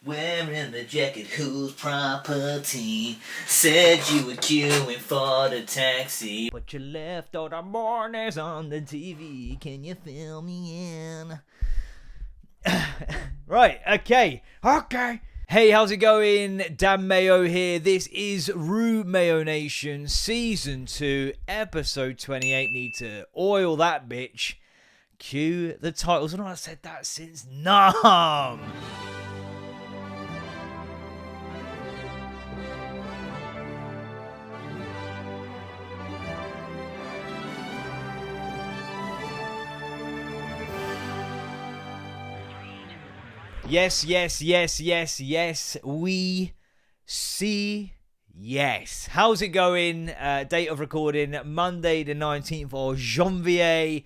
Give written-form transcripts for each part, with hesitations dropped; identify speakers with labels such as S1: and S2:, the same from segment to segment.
S1: Wearing the jacket, whose property? Said you were queuing for the taxi, but you left all the mornings on the TV. Can you fill me in? Right, okay. Hey, how's it going? Dan Mayo here. This is RuMayoNation Season 2, Episode 28. Need to oil that bitch. Cue the titles. I've not said that since Numb. Yes, we see yes. How's it going? Date of recording, Monday the 19th of Janvier.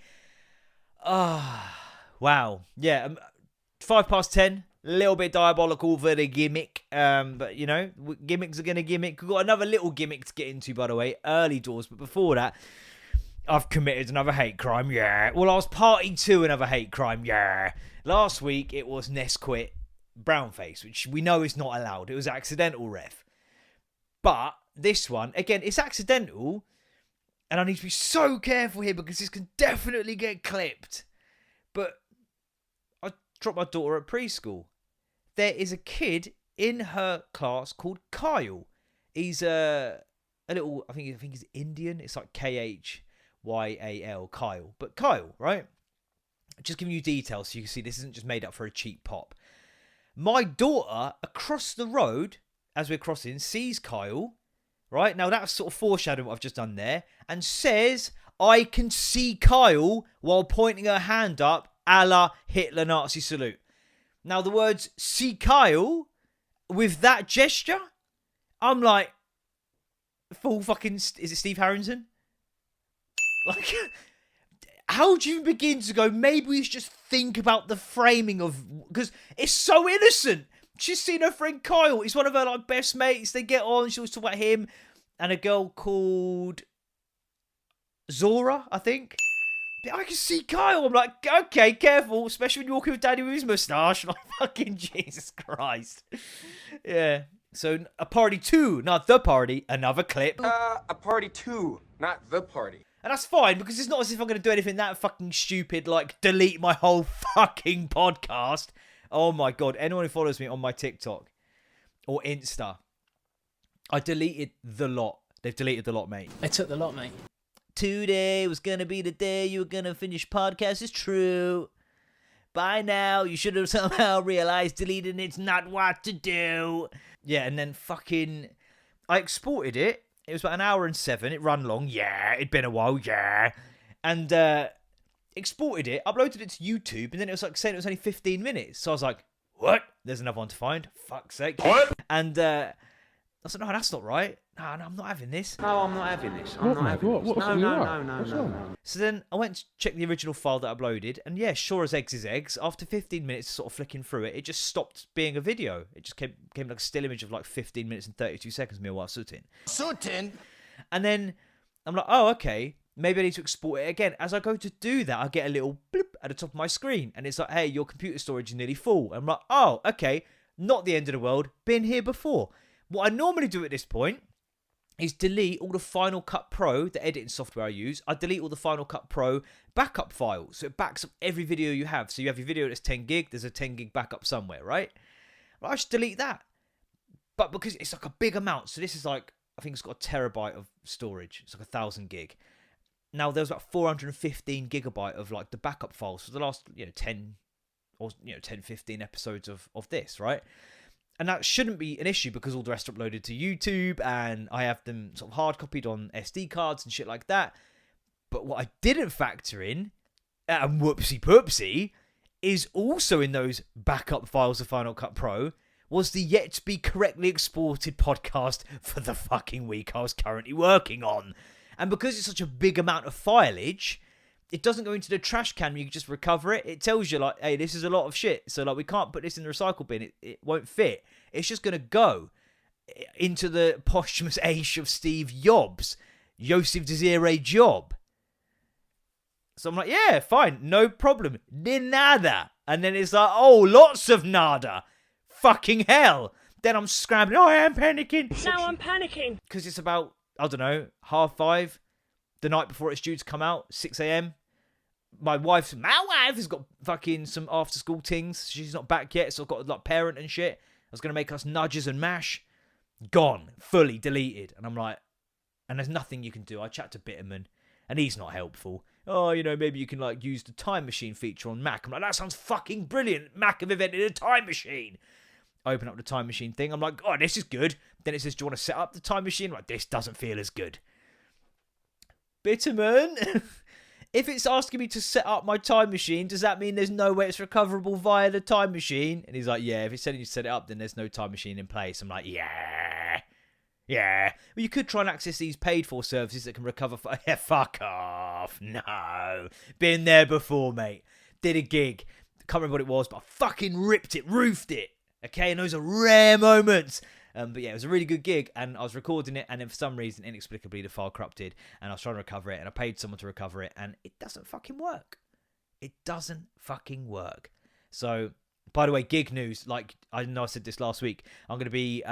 S1: Wow. Yeah, 10:05, a little bit diabolical for the gimmick. But, you know, gimmicks are going to gimmick. We've got another little gimmick to get into, by the way, early doors. But before that, I've committed another hate crime, yeah. Well, I was party to another hate crime, yeah. Last week, it was Nesquik brownface, which we know is not allowed. It was accidental, ref. But this one, again, it's accidental. And I need to be so careful here because this can definitely get clipped. But I dropped my daughter at preschool. There is a kid in her class called Kyle. He's a little, I think he's Indian. It's like Kyal, Kyle. But Kyle, right? Just giving you details so you can see this isn't just made up for a cheap pop. My daughter, across the road, as we're crossing, sees Kyle, right? Now that's sort of foreshadowing what I've just done there, and says, I can see Kyle, while pointing her hand up, a la Hitler Nazi salute. Now the words, see Kyle, with that gesture, I'm like, full fucking, is it Steve Harrington? Like, how do you begin to go, maybe we should just think about the framing of, because it's so innocent. She's seen her friend Kyle. He's one of her like best mates. They get on. She always talk about him and a girl called Zora, I think. But I can see Kyle. I'm like, okay, careful, especially when you're walking with Daddy with his moustache. Like, fucking Jesus Christ. Yeah. So a party two, not the party. Another clip.
S2: A party two, not the party.
S1: And that's fine, because it's not as if I'm going to do anything that fucking stupid, like delete my whole fucking podcast. Oh my God. Anyone who follows me on my TikTok or Insta, I deleted the lot. They've deleted the lot, mate.
S3: They took the lot, mate.
S1: Today was going to be the day you were going to finish podcast. It's true. By now, you should have somehow realized deleting it's not what to do. Yeah, and then fucking, I exported it. It was about 1:07. It ran long. Yeah, it'd been a while. Yeah. And exported it, uploaded it to YouTube, and then it was like saying it was only 15 minutes. So I was like, what? There's another one to find. Fuck's sake.
S2: What?
S1: And I was like, no, that's not right. No, I'm not having this.
S2: No, I'm not having this. I'm not having this. No.
S1: So then I went to check the original file that I uploaded, and yeah, sure as eggs is eggs. After 15 minutes of sort of flicking through it, it just stopped being a video. It just came like a still image of like 15 minutes and 32 seconds of me while sooting. And then I'm like, oh, okay. Maybe I need to export it again. As I go to do that, I get a little bloop at the top of my screen, and it's like, hey, your computer storage is nearly full. I'm like, oh, okay. Not the end of the world. Been here before. What I normally do at this point is delete all the Final Cut Pro, the editing software I use. I delete all the Final Cut Pro backup files. So it backs up every video you have. So you have your video that's 10 gig, there's a 10 gig backup somewhere, right? Well, I should delete that. But because it's like a big amount, so this is like, I think it's got a terabyte of storage. It's like 1,000 gig. Now there's about 415 gigabyte of like the backup files for the last, 10 or 10, 15 episodes of this, right? And that shouldn't be an issue because all the rest are uploaded to YouTube and I have them sort of hard copied on SD cards and shit like that. But what I didn't factor in, and whoopsie poopsie, is also in those backup files of Final Cut Pro was the yet to be correctly exported podcast for the fucking week I was currently working on. And because it's such a big amount of fileage, it doesn't go into the trash can where you can just recover it. It tells you, like, hey, this is a lot of shit. So, like, we can't put this in the recycle bin. It won't fit. It's just going to go into the posthumous age of Steve Jobs. Joseph Desiree Job. So I'm like, yeah, fine. No problem. De nada. And then it's like, oh, lots of nada. fucking hell. Then I'm scrambling. Oh, I am panicking.
S3: Now I'm panicking.
S1: Because it's about, I don't know, 5:30. The night before it's due to come out, 6 a.m. My wife has got fucking some after school things. She's not back yet, so I've got like parent and shit. I was going to make us nudges and mash. Gone. Fully deleted. And I'm like, and there's nothing you can do. I chat to Bitterman, and he's not helpful. Oh, you know, maybe you can like use the time machine feature on Mac. I'm like, that sounds fucking brilliant. Mac have invented a time machine. I open up the time machine thing. I'm like, oh, this is good. Then it says, do you want to set up the time machine? I'm like, this doesn't feel as good. Bitterman, if it's asking me to set up my time machine, does that mean there's no way it's recoverable via the time machine? And he's like, yeah, if it's telling you to set it up, then there's no time machine in place. I'm like, yeah. Well, you could try and access these paid for services that can recover. Yeah, fuck off. No. Been there before, mate. Did a gig. Can't remember what it was, but I fucking ripped it, roofed it. Okay, and those are rare moments. But yeah, it was a really good gig, and I was recording it, and then for some reason, inexplicably, the file corrupted, and I was trying to recover it, and I paid someone to recover it, and it doesn't fucking work. It doesn't fucking work. So, by the way, gig news, like, I know I said this last week, I'm going to be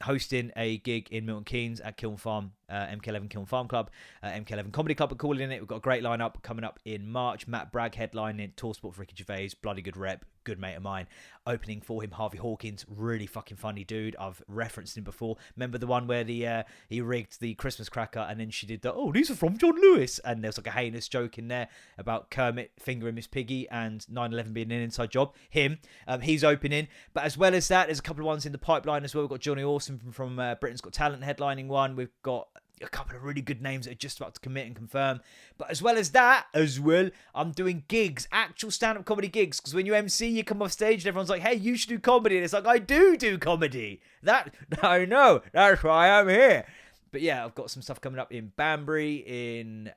S1: hosting a gig in Milton Keynes at Kiln Farm, MK11 Kiln Farm Club, MK11 Comedy Club are calling it. We've got a great lineup coming up in March. Matt Bragg headlining, tour sport for Ricky Gervais, bloody good rep, good mate of mine. Opening for him, Harvey Hawkins, really fucking funny dude. I've referenced him before. Remember the one where he rigged the Christmas cracker and then she did the, oh, these are from John Lewis. And there's like a heinous joke in there about Kermit fingering Miss Piggy and 9/11 being an inside job. Him, he's opening. But as well as that, there's a couple of ones in the pipeline as well. We've got Johnny Awesome from Britain's Got Talent headlining one. We've got a couple of really good names that are just about to commit and confirm. But as well as that, I'm doing gigs, actual stand-up comedy gigs. Because when you MC, you come off stage and everyone's like, hey, you should do comedy. And it's like, I do comedy. That, I know. That's why I'm here. But yeah, I've got some stuff coming up in Banbury, in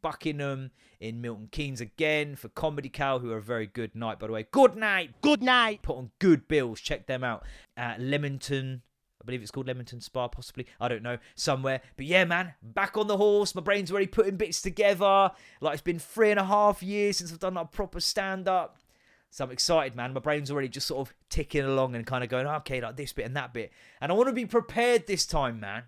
S1: Buckingham, in Milton Keynes again for Comedy Cow, who are a very good night, by the way. Good night. Put on good bills. Check them out. Leamington. I believe it's called Leamington Spa, possibly. I don't know. Somewhere. But yeah, man. Back on the horse. My brain's already putting bits together. Like, it's been 3.5 years since I've done like proper stand-up. So I'm excited, man. My brain's already just sort of ticking along and kind of going, okay, like this bit and that bit. And I want to be prepared this time, man.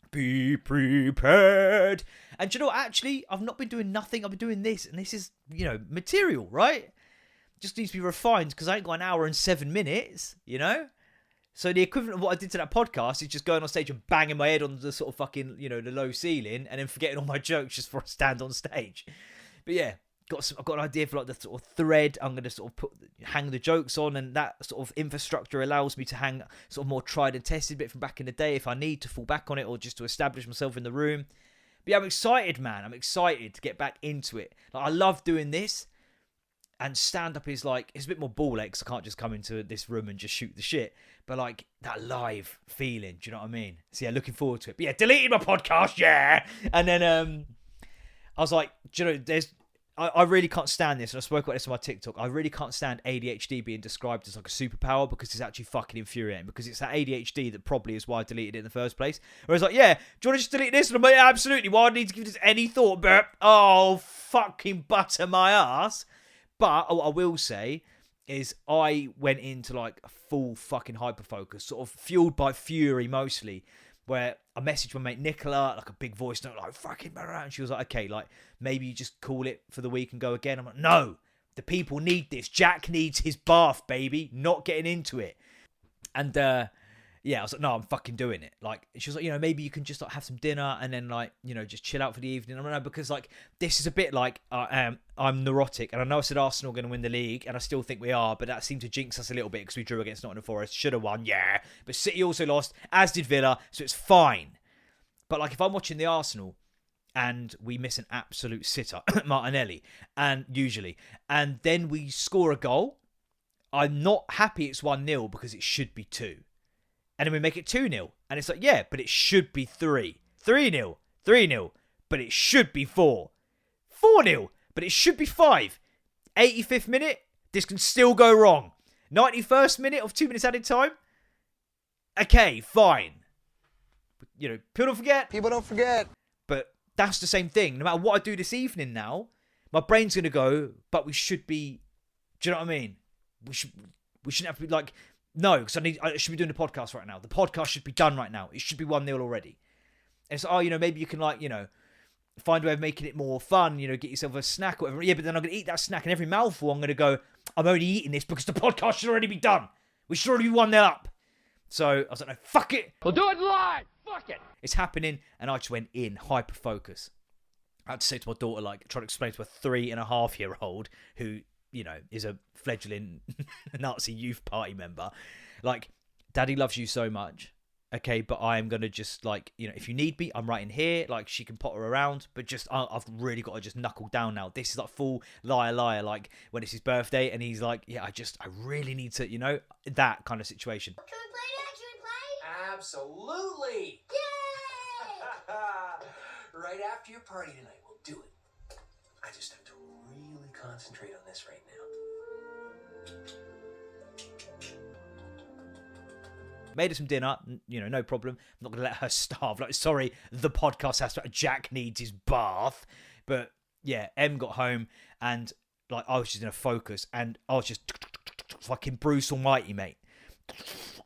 S1: Be prepared. And you know what? Actually, I've not been doing nothing. I've been doing this. And this is, you know, material, right? Just needs to be refined because I ain't got an hour and 7 minutes, you know? So the equivalent of what I did to that podcast is just going on stage and banging my head on the sort of fucking, you know, the low ceiling and then forgetting all my jokes just for a stand on stage. But yeah, I've got an idea for like the sort of thread I'm going to sort of hang the jokes on, and that sort of infrastructure allows me to hang sort of more tried and tested bit from back in the day if I need to fall back on it or just to establish myself in the room. But yeah, I'm excited, man. I'm excited to get back into it. Like, I love doing this. And stand-up is like, it's a bit more ball-ache because I can't just come into this room and just shoot the shit. But like, that live feeling, do you know what I mean? So yeah, looking forward to it. But yeah, deleted my podcast, yeah! And then I was like, do you know, I really can't stand this. And I spoke about this on my TikTok. I really can't stand ADHD being described as like a superpower because it's actually fucking infuriating. Because it's that ADHD that probably is why I deleted it in the first place. Whereas like, yeah, do you want to just delete this? And I'm like, yeah, absolutely. Why do I need to give this any thought? But, oh, fucking butter my ass. But what I will say is I went into like a full fucking hyper-focus, sort of fueled by fury mostly, where I messaged my mate Nicola, like a big voice note, like, fucking, and she was like, okay, like, maybe you just call it for the week and go again. I'm like, no, the people need this. Jack needs his bath, baby, not getting into it. And, yeah, I was like, no, I'm fucking doing it. Like, she was like, you know, maybe you can just like have some dinner and then like, you know, just chill out for the evening. I don't know, because like, this is a bit like, I'm neurotic. And I know I said Arsenal are going to win the league and I still think we are, but that seemed to jinx us a little bit because we drew against Nottingham Forest. Should have won, yeah. But City also lost, as did Villa, so it's fine. But like, if I'm watching the Arsenal and we miss an absolute sitter, Martinelli, and then we score a goal, I'm not happy it's 1-0 because it should be 2. And then we make it 2-0. And it's like, yeah, but it should be 3. 3-0. 3-0. But it should be 4. 4-0. But it should be 5. 85th minute. This can still go wrong. 91st minute of 2 minutes added time. Okay, fine. You know, people don't forget. But that's the same thing. No matter what I do this evening now, my brain's going to go, but we should be... Do you know what I mean? We shouldn't have to be like... No, because I should be doing the podcast right now. The podcast should be done right now. It should be 1-0 already. And it's maybe you can find a way of making it more fun, get yourself a snack or whatever. Yeah, but then I'm going to eat that snack and every mouthful I'm going to go, I'm only eating this because the podcast should already be done. We should already be 1-0 up. So I was like, no, fuck it.
S2: We'll do it live. Fuck it.
S1: It's happening. And I just went in, hyper focus. I had to say to my daughter, trying to explain to a 3.5-year-old who, is a fledgling Nazi youth party member. Daddy loves you so much. Okay, but I am going to just, if you need me, I'm right in here. She can potter around. But I've really got to just knuckle down now. This is full liar. When it's his birthday and he's like, yeah, I really need to, that kind of situation.
S3: Can we play that? Can we play?
S4: Absolutely.
S3: Yay!
S4: Right after your party tonight, we'll do it. I just have to really concentrate on this right now.
S1: Made her some dinner, no problem. I'm not going to let her starve. Sorry, the podcast has to... Jack needs his bath. But, yeah, Em got home and, I was just in a focus and I was just fucking Bruce Almighty, mate.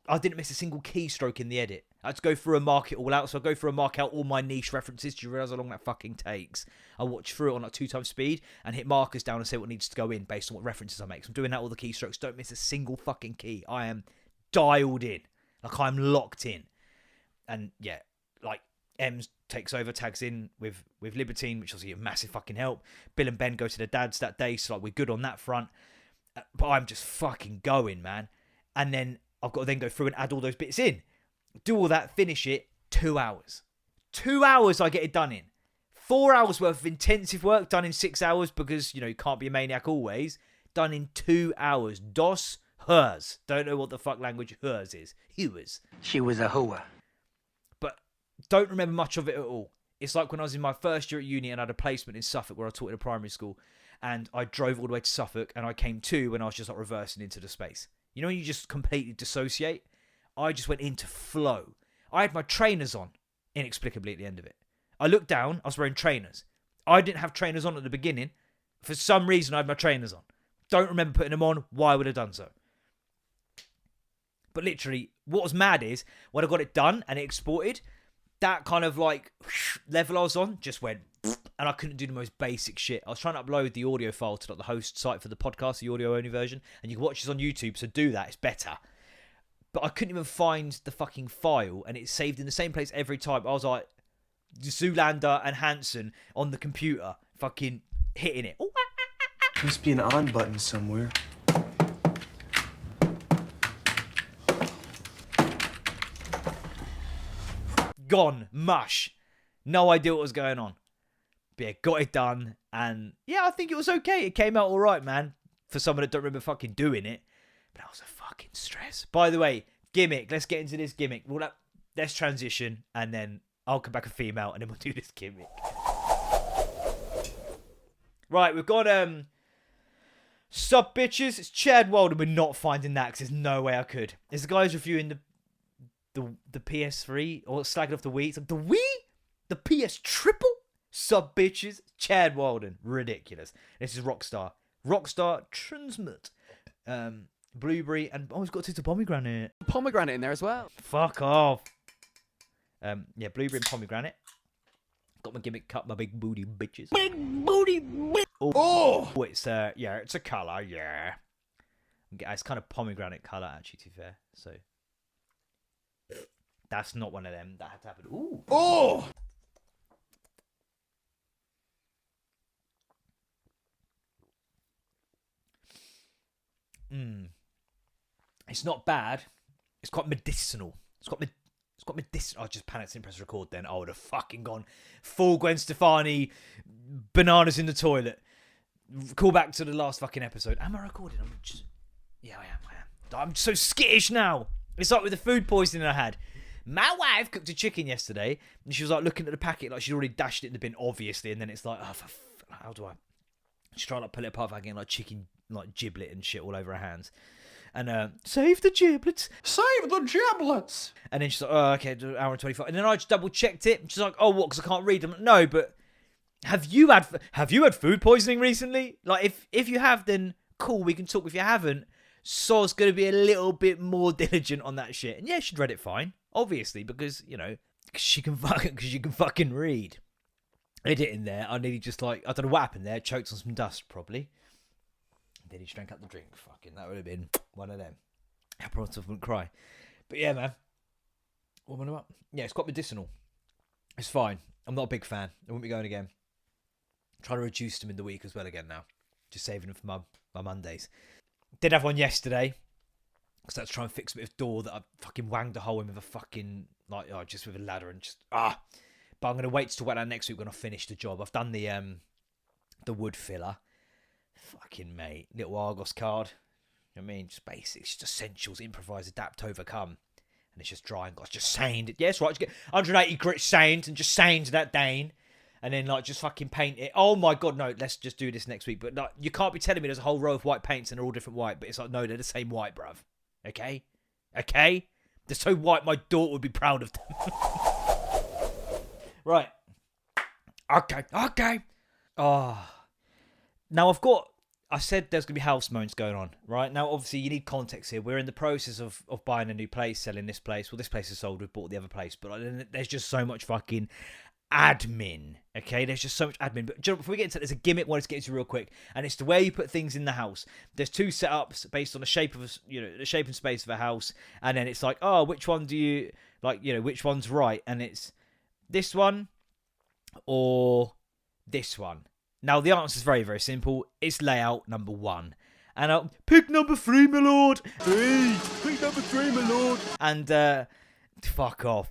S1: I didn't miss a single keystroke in the edit. I had to go through and mark it all out. So I go through and mark out all my niche references. Do you realise how long that fucking takes? I watch through it on 2x speed and hit markers down and say what needs to go in based on what references I make. So I'm doing that all the keystrokes. Don't miss a single fucking key. I am dialed in. I'm locked in. And yeah, Ems takes over, tags in with Libertine, which obviously a massive fucking help. Bill and Ben go to their dads that day, so we're good on that front. But I'm just fucking going, man. And then I've got to then go through and add all those bits in. Do all that, finish it, 2 hours. 2 hours I get it done in. 4 hours worth of intensive work done in 6 hours because, you can't be a maniac always. Done in 2 hours. Dos hers. Don't know what the fuck language hers is. Hers.
S4: She was a hooah.
S1: But don't remember much of it at all. It's like when I was in my first year at uni and I had a placement in Suffolk where I taught in a primary school. And I drove all the way to Suffolk and I came to when I was just reversing into the space. When you just completely dissociate? I just went into flow. I had my trainers on, inexplicably at the end of it. I looked down, I was wearing trainers. I didn't have trainers on at the beginning. For some reason, I had my trainers on. Don't remember putting them on. Why would I have done so? But literally, what was mad is, when I got it done and it exported, that kind of level I was on just went, and I couldn't do the most basic shit. I was trying to upload the audio file to the host site for the podcast, the audio only version, and you can watch this on YouTube, so do that, it's better. But I couldn't even find the fucking file, and it's saved in the same place every time. I was like, Zoolander and Hanson on the computer, fucking hitting it.
S5: Must be an on button somewhere.
S1: Gone. Mush. No idea what was going on. But yeah, got it done. And yeah, I think it was okay. It came out all right, man. For someone that don't remember fucking doing it. But that was a fucking stress. By the way, gimmick. Let's get into this gimmick. Let's transition. And then I'll come back a female. And then we'll do this gimmick. Right, we've got... Sup, bitches? It's Chad Walden. We're not finding that because there's no way I could. It's the guy who's reviewing the PS3 or slagging off the Wii. It's like, the Wii? The PS Triple? Sup, bitches? Chad Walden. Ridiculous. This is Rockstar. Rockstar Transmit. Blueberry and... Oh, it's got a pomegranate.
S2: Pomegranate in there as well.
S1: Fuck off. Yeah, blueberry and pomegranate. Got my gimmick cut, my big booty bitches. Big booty bitch. Oh, it's it's a colour, yeah. It's kind of pomegranate colour, actually, to be fair. So that's not one of them that had to happen. Ooh. Oh. It's not bad. It's quite medicinal. It's quite medicinal. I just panicked and pressed record then. I would have fucking gone full Gwen Stefani, bananas in the toilet. Call back to the last fucking episode. Am I recording? Yeah, I am. I'm so skittish now. It's like with the food poisoning I had. My wife cooked a chicken yesterday, and she was like looking at the packet like she'd already dashed it in the bin, obviously, and then it's like, how do I? She's trying to pull it apart without getting like chicken, like giblet and shit all over her hands. And save the giblets.
S5: Save the giblets.
S1: And then she's like, oh, okay, hour and 25. And then I just double checked it. And she's like, oh, what? Because I can't read. I'm like, no, but have you had food poisoning recently? Like, if you have, then cool, we can talk. If you haven't, So it's going to be a little bit more diligent on that shit. And yeah, she'd read it fine, obviously, because, you know, she can fucking read. I did it in there. I nearly just like, I don't know what happened there. Choked on some dust, probably. Then he drank up the drink. Fucking, that would have been one of them. I promise I wouldn't cry. But yeah, man. What am I about? Yeah, it's quite medicinal. It's fine. I'm not a big fan. I won't be going again. Trying to reduce them in the week as well again now. Just saving them for my Mondays. Did have one yesterday. Because I had to try and fix a bit of door that I fucking wanged a hole in with a fucking, like, just with a ladder and just, But I'm going to wait till that next week when I finish the job. I've done the wood filler. Fucking mate. Little Argos card. You know what I mean? Just basics, just essentials, improvise, adapt, overcome. And it's just dry and just sand it. Yes, right. Just get 180 grit sand and just sand that down. And then, like, just fucking paint it. Oh, my God, no, let's just do this next week. But like, you can't be telling me there's a whole row of white paints and they're all different white. But it's like, no, they're the same white, bruv. Okay? Okay? They're so white, my daughter would be proud of them. Right. Okay. Oh. Now, I said there's going to be house moans going on, right? Now, obviously, you need context here. We're in the process of buying a new place, selling this place. Well, this place is sold. We've bought the other place. But like, there's just so much fucking admin, okay? There's just so much admin. But before we get into it, there's a gimmick I wanted to get into real quick. And it's the way you put things in the house. There's two setups based on the shape of, the shape and space of a house. And then it's like, oh, which one do you, like, which one's right? And it's this one or this one. Now, the answer is very, very simple. It's layout number 1. And pick number 3, my lord. Hey, pick number 3, my lord. And fuck off.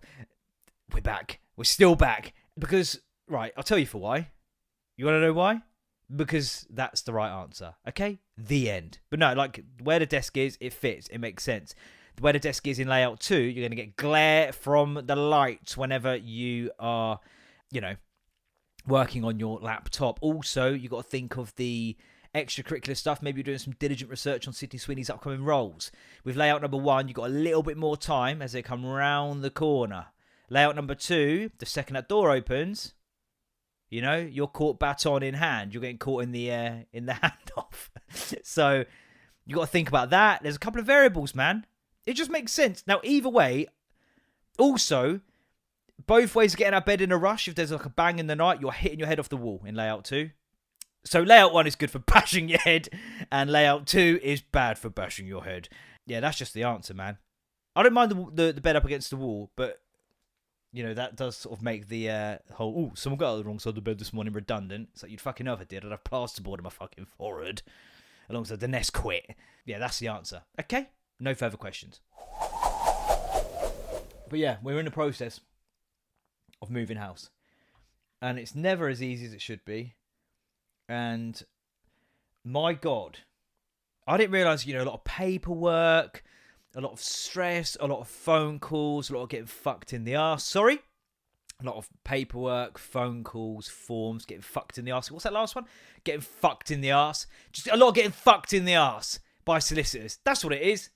S1: We're back. We're still back. Because, right, I'll tell you for why. You want to know why? Because that's the right answer. Okay? The end. But no, like, where the desk is, it fits. It makes sense. Where the desk is in layout 2, you're going to get glare from the lights whenever you are, working on your laptop. Also, you got to think of the extracurricular stuff. Maybe you're doing some diligent research on Sydney Sweeney's upcoming roles. With layout number 1, you've got a little bit more time as they come round the corner. Layout number 2, the second that door opens, you're caught baton in hand. You're getting caught in the handoff. So you got to think about that. There's a couple of variables, man. It just makes sense. Now, either way, also, both ways of getting out of bed in a rush. If there's like a bang in the night, you're hitting your head off the wall in layout 2. So layout 1 is good for bashing your head, and layout 2 is bad for bashing your head. Yeah, that's just the answer, man. I don't mind the bed up against the wall, but that does sort of make the whole someone got out of the wrong side of the bed this morning redundant. It's like, you'd fucking know if I did. I'd have plasterboard in my fucking forehead alongside the Nest quit. Yeah, that's the answer. Okay, no further questions. But yeah, we're in the process of moving house, and it's never as easy as it should be. And my God, I didn't realize a lot of paperwork, a lot of stress, a lot of phone calls, a lot of getting fucked in the arse. A lot of paperwork, phone calls, forms, getting fucked in the arse. What's that last one? Getting fucked in the arse. Just a lot of getting fucked in the arse by solicitors. That's what it is.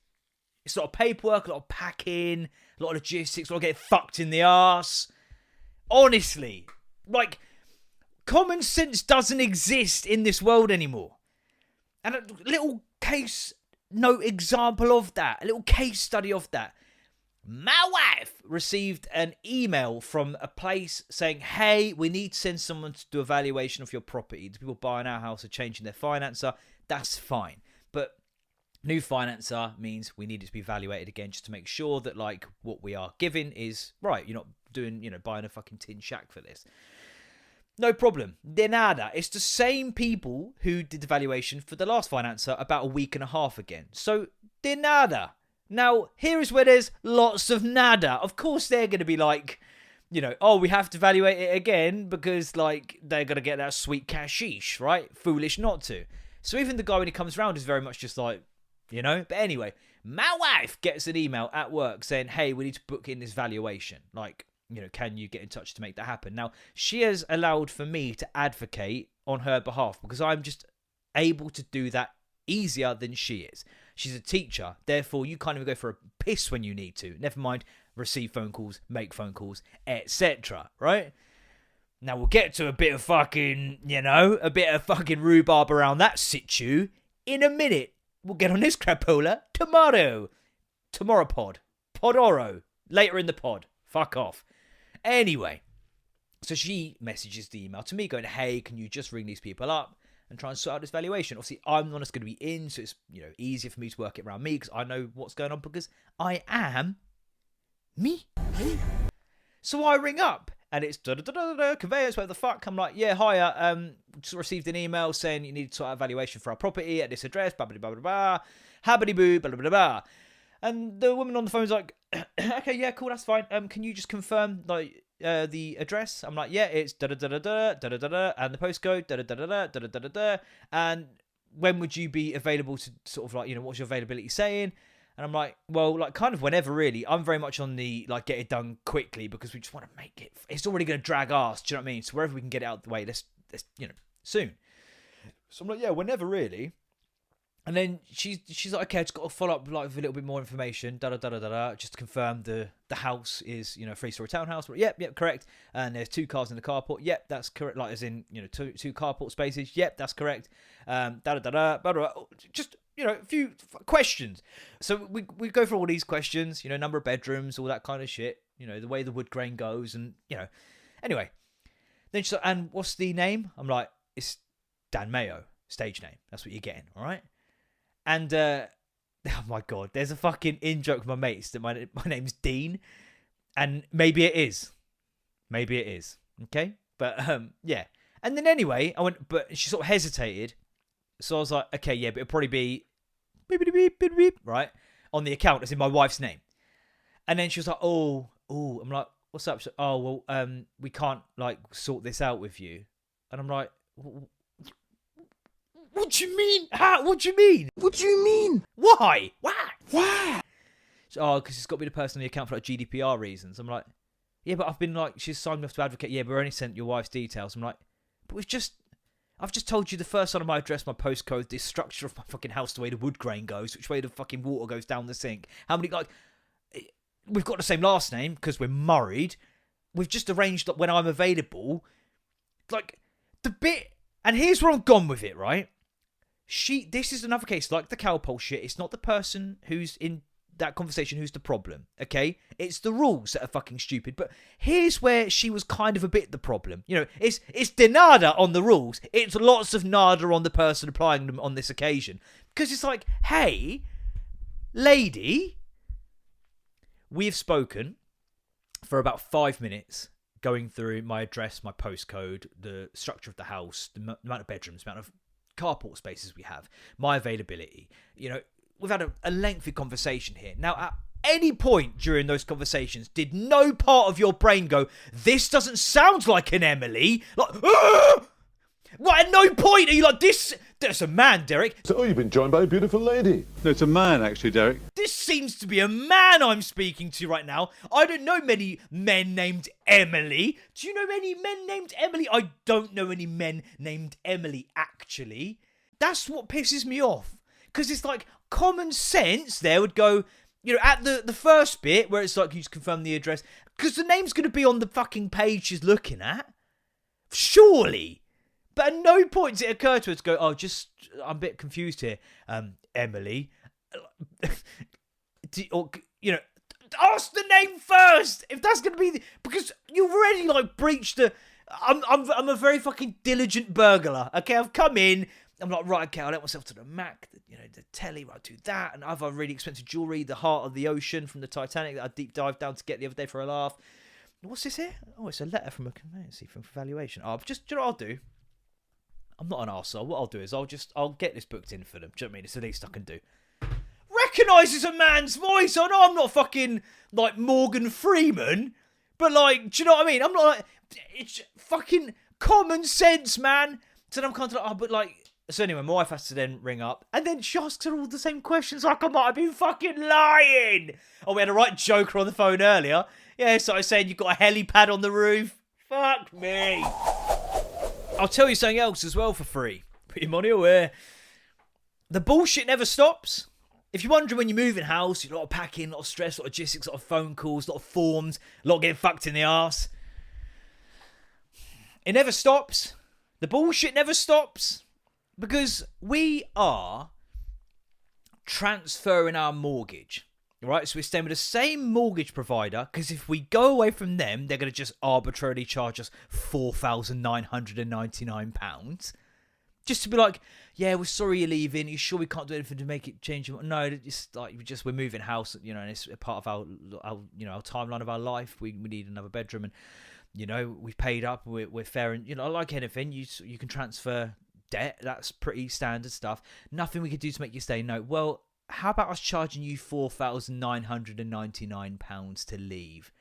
S1: It's a lot of paperwork, a lot of packing, a lot of logistics, a lot of getting fucked in the arse. Honestly, like, common sense doesn't exist in this world anymore. And a little case note example of that, a little case study of that. My wife received an email from a place saying, hey, we need to send someone to do a valuation of your property. The people buying our house are changing their financer. That's fine. But new financer means we need it to be evaluated again just to make sure that, like, what we are giving is right. You're not doing, buying a fucking tin shack for this. No problem. De nada. It's the same people who did the valuation for the last financer about a week and a half again. So, de nada. Now, here is where there's lots of nada. Of course, they're going to be like, we have to evaluate it again because, like, they're going to get that sweet cashish, right? Foolish not to. So even the guy, when he comes around, is very much just like, But anyway, my wife gets an email at work saying, hey, we need to book in this valuation. Like, can you get in touch to make that happen? Now, she has allowed for me to advocate on her behalf because I'm just able to do that easier than she is. She's a teacher, therefore you can't even go for a piss when you need to. Never mind receive phone calls, make phone calls, etc. Right? Now we'll get to a bit of fucking, a bit of fucking rhubarb around that situ in a minute. we'll get on this crapola tomorrow. Tomorrow pod. Podoro. Later in the pod. Fuck off. Anyway, so she messages the email to me going, hey, can you just ring these people up and try and sort out this valuation? Obviously, I'm the one that's going to be in, so it's, easier for me to work it around me because I know what's going on because I am me. So I ring up and it's conveyance, whatever the fuck. I'm like, yeah, hiya. Just received an email saying you need to sort out a valuation for our property at this address, blah, blah, blah, blah, blah, habity boo, blah, blah, blah, blah. And the woman on the phone's like, okay, yeah, cool, that's fine. Can you just confirm like the address? I'm like, yeah, it's da da da da da da da da, and the postcode da da da da da da da da. And when would you be available to sort of like, what's your availability saying? And I'm like, well, like kind of whenever really. I'm very much on the like get it done quickly because we just want to make it. It's already going to drag ass. Do you know what I mean? So wherever we can get it out of the way, let's soon. So I'm like, yeah, whenever really. And then she's like, okay, I just got to follow up like with a little bit more information, just to confirm the house is, 3-story townhouse. But yep, correct. And there's 2 cars in the carport. Yep, that's correct. Like as in, two carport spaces. Yep, that's correct. Just, a few questions. So we go through all these questions, number of bedrooms, all that kind of shit, the way the wood grain goes and, anyway. Then she's like, and what's the name? I'm like, it's Dan Mayo, stage name. That's what you're getting, all right? And, oh my God, there's a fucking in-joke with my mates that my name's Dean. And maybe it is. Okay? But, yeah. And then anyway, I went, but she sort of hesitated. So I was like, okay, yeah, but it'll probably be, right? On the account, as in my wife's name. And then she was like, oh, I'm like, what's up? She's like, oh, well, we can't, like, sort this out with you. And I'm like, what do you mean? What do you mean?
S5: What do you mean?
S1: Why?
S5: Why?
S1: So, because it's got to be the person on the account for like GDPR reasons. I'm like, yeah, but I've been like, she's signed me off to advocate. Yeah, but we only sent your wife's details. I'm like, but I've just told you the first line of my address, my postcode, the structure of my fucking house, the way the wood grain goes, which way the fucking water goes down the sink. How many, like, we've got the same last name because we're married. We've just arranged that when I'm available, like, the bit, and here's where I'm gone with it, right? This is another case, like the cowpole shit. It's not the person who's in that conversation who's the problem, okay? It's the rules that are fucking stupid. But here's where she was kind of a bit the problem. It's de nada on the rules. It's lots of nada on the person applying them on this occasion. Because it's like, hey, lady, we have spoken for about 5 minutes going through my address, my postcode, the structure of the house, the amount of bedrooms, the amount of carport spaces we have, my availability. We've had a lengthy conversation here. Now, at any point during those conversations, did no part of your brain go, this doesn't sound like an Emily? Like, ah! What, at no point are you like, there's a man, Derek.
S2: So, you've been joined by a beautiful lady.
S6: No, it's a man, actually, Derek.
S1: This seems to be a man I'm speaking to right now. I don't know many men named Emily. Do you know any men named Emily? I don't know any men named Emily, actually. That's what pisses me off. Because it's like, common sense there would go, at the first bit, where it's like, you just confirm the address. Because the name's going to be on the fucking page she's looking at. Surely. But at no point does it occur to her to go, I'm a bit confused here, Emily. Ask the name first. If that's going to be because you've already like breached the. I'm a very fucking diligent burglar. Okay, I've come in. I'm like, right, okay, I'll let myself to the Mac, the telly, I'll do that, and I've really expensive jewellery, the heart of the ocean from the Titanic that I deep dived down to get the other day for a laugh. What's this here? Oh, it's a letter from a conveyancy from valuation. Oh, do you know what I'll do? I'm not an arsehole. What I'll do is I'll get this booked in for them. Do you know what I mean? It's the least I can do. Recognises a man's voice. I know I'm not fucking like Morgan Freeman, but like, do you know what I mean? I'm not like, it's fucking common sense, man. So then I'm kind of like, but like, so anyway, my wife has to then ring up, and then she asks her all the same questions, like I might have been fucking lying. Oh, we had a right joker on the phone earlier. Yeah, so I was saying you've got a helipad on the roof. Fuck me. I'll tell you something else as well for free. Put your money away. The bullshit never stops. If you're wondering when you move in house, a lot of packing, a lot of stress, a lot of logistics, a lot of phone calls, a lot of forms, a lot of getting fucked in the arse. It never stops. The bullshit never stops. Because we are transferring our mortgage. Right, so we're staying with the same mortgage provider because if we go away from them, they're going to just arbitrarily charge us £4,999. Just to be like, yeah, we're sorry you're leaving. Are you sure we can't do anything to make it change? No, it's like we're moving house, and it's a part of our our timeline of our life. We need another bedroom, and we've paid up. We're fair, and like anything, you can transfer debt. That's pretty standard stuff. Nothing we could do to make you stay. No, well. How about us charging you £4,999 to leave?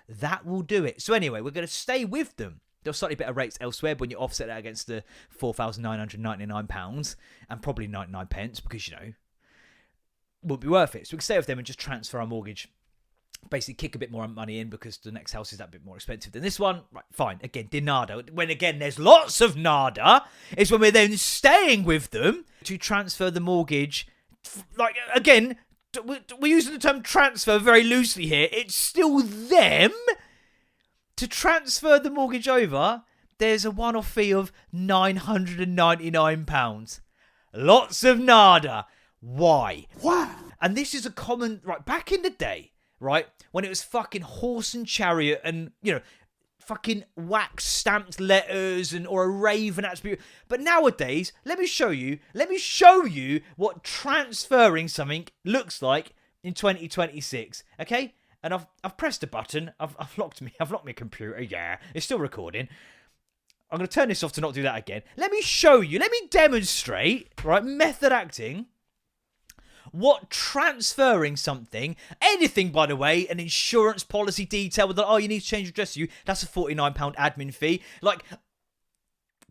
S1: That will do it. So anyway, we're going to stay with them. There's slightly better rates elsewhere, but when you offset that against the £4,999 and probably 99 pence because, won't be worth it. So we can stay with them and just transfer our mortgage. Basically kick a bit more money in because the next house is that bit more expensive than this one. Right, fine. Again, nada. When again, there's lots of nada. It's when we're then staying with them to transfer the mortgage. Like, again, we're using the term transfer very loosely here. It's still them. To transfer the mortgage over, there's a one-off fee of £999. Lots of nada. Why?
S5: Why?
S1: And this is a common... Right, back in the day, right, when it was fucking horse and chariot and, fucking wax stamped letters or a raven attribute. But nowadays, let me show you what transferring something looks like in 2026. Okay? And I've pressed a button. I've locked my computer. Yeah, it's still recording. I'm going to turn this off to not do that again. Let me show you. Let me demonstrate, right? Method acting. What transferring something, anything by the way, an insurance policy detail with you need to change your address to you, that's a £49 admin fee. Like,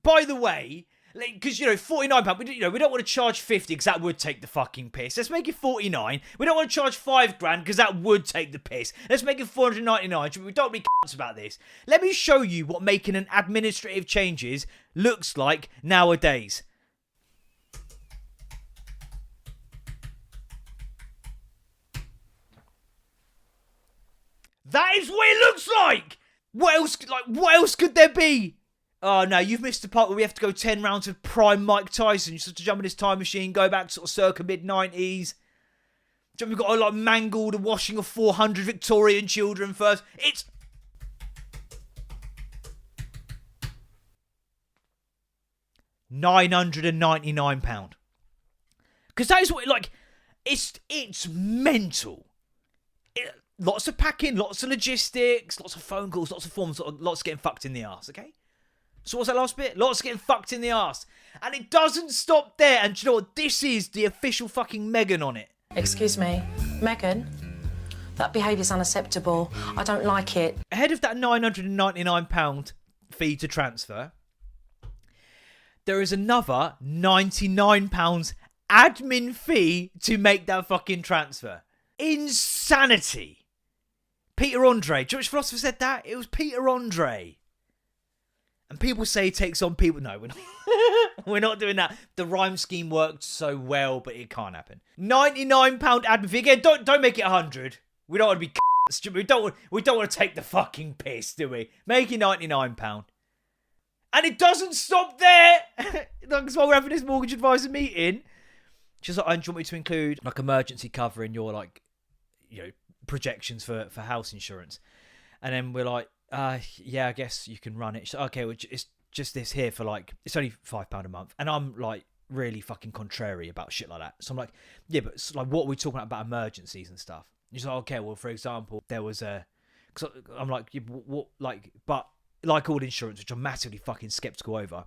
S1: by the way, because £49, we don't want to charge 50 because that would take the fucking piss. Let's make it 49. We don't want to charge £5,000 because that would take the piss. Let's make it 499. We don't be cunts about this. Let me show you what making an administrative changes looks like nowadays. That is what it looks like! What else could there be? Oh no, you've missed the part where we have to go 10 rounds of prime Mike Tyson just to jump in this time machine, go back to sort of circa mid-90s. We've got to mangle the washing of 400 Victorian children first. It's... £999. Because that is what, it's mental. Lots of packing, lots of logistics, lots of phone calls, lots of forms, lots of getting fucked in the arse, okay? So what's that last bit? Lots of getting fucked in the arse. And it doesn't stop there. And do you know what? This is the official fucking Megan on it.
S6: Excuse me, Megan? That behaviour's unacceptable. I don't like it.
S1: Ahead of that £999 fee to transfer, there is another £99 admin fee to make that fucking transfer. Insanity. Peter Andre. Do you know which philosopher said that? It was Peter Andre. And people say he takes on people. No, we're not. We're not doing that. The rhyme scheme worked so well, but it can't happen. £99 admin fee. Again, don't make it 100. We don't want to be we don't want to take the fucking piss, do we? Make it £99. And it doesn't stop there. That's why we're having this mortgage advisor meeting. She's like, do you want me to include emergency cover in your projections for house insurance? And then we're like, yeah, I guess you can run it. She's like, okay, well, it's just this here for it's only £5 a month. And I'm really fucking contrary about shit like that. So I'm like, yeah, but what are we talking about emergencies and stuff? And she's like, okay, well, for example, there was cause I'm like, yeah, what, but like all insurance, which I'm massively fucking skeptical over,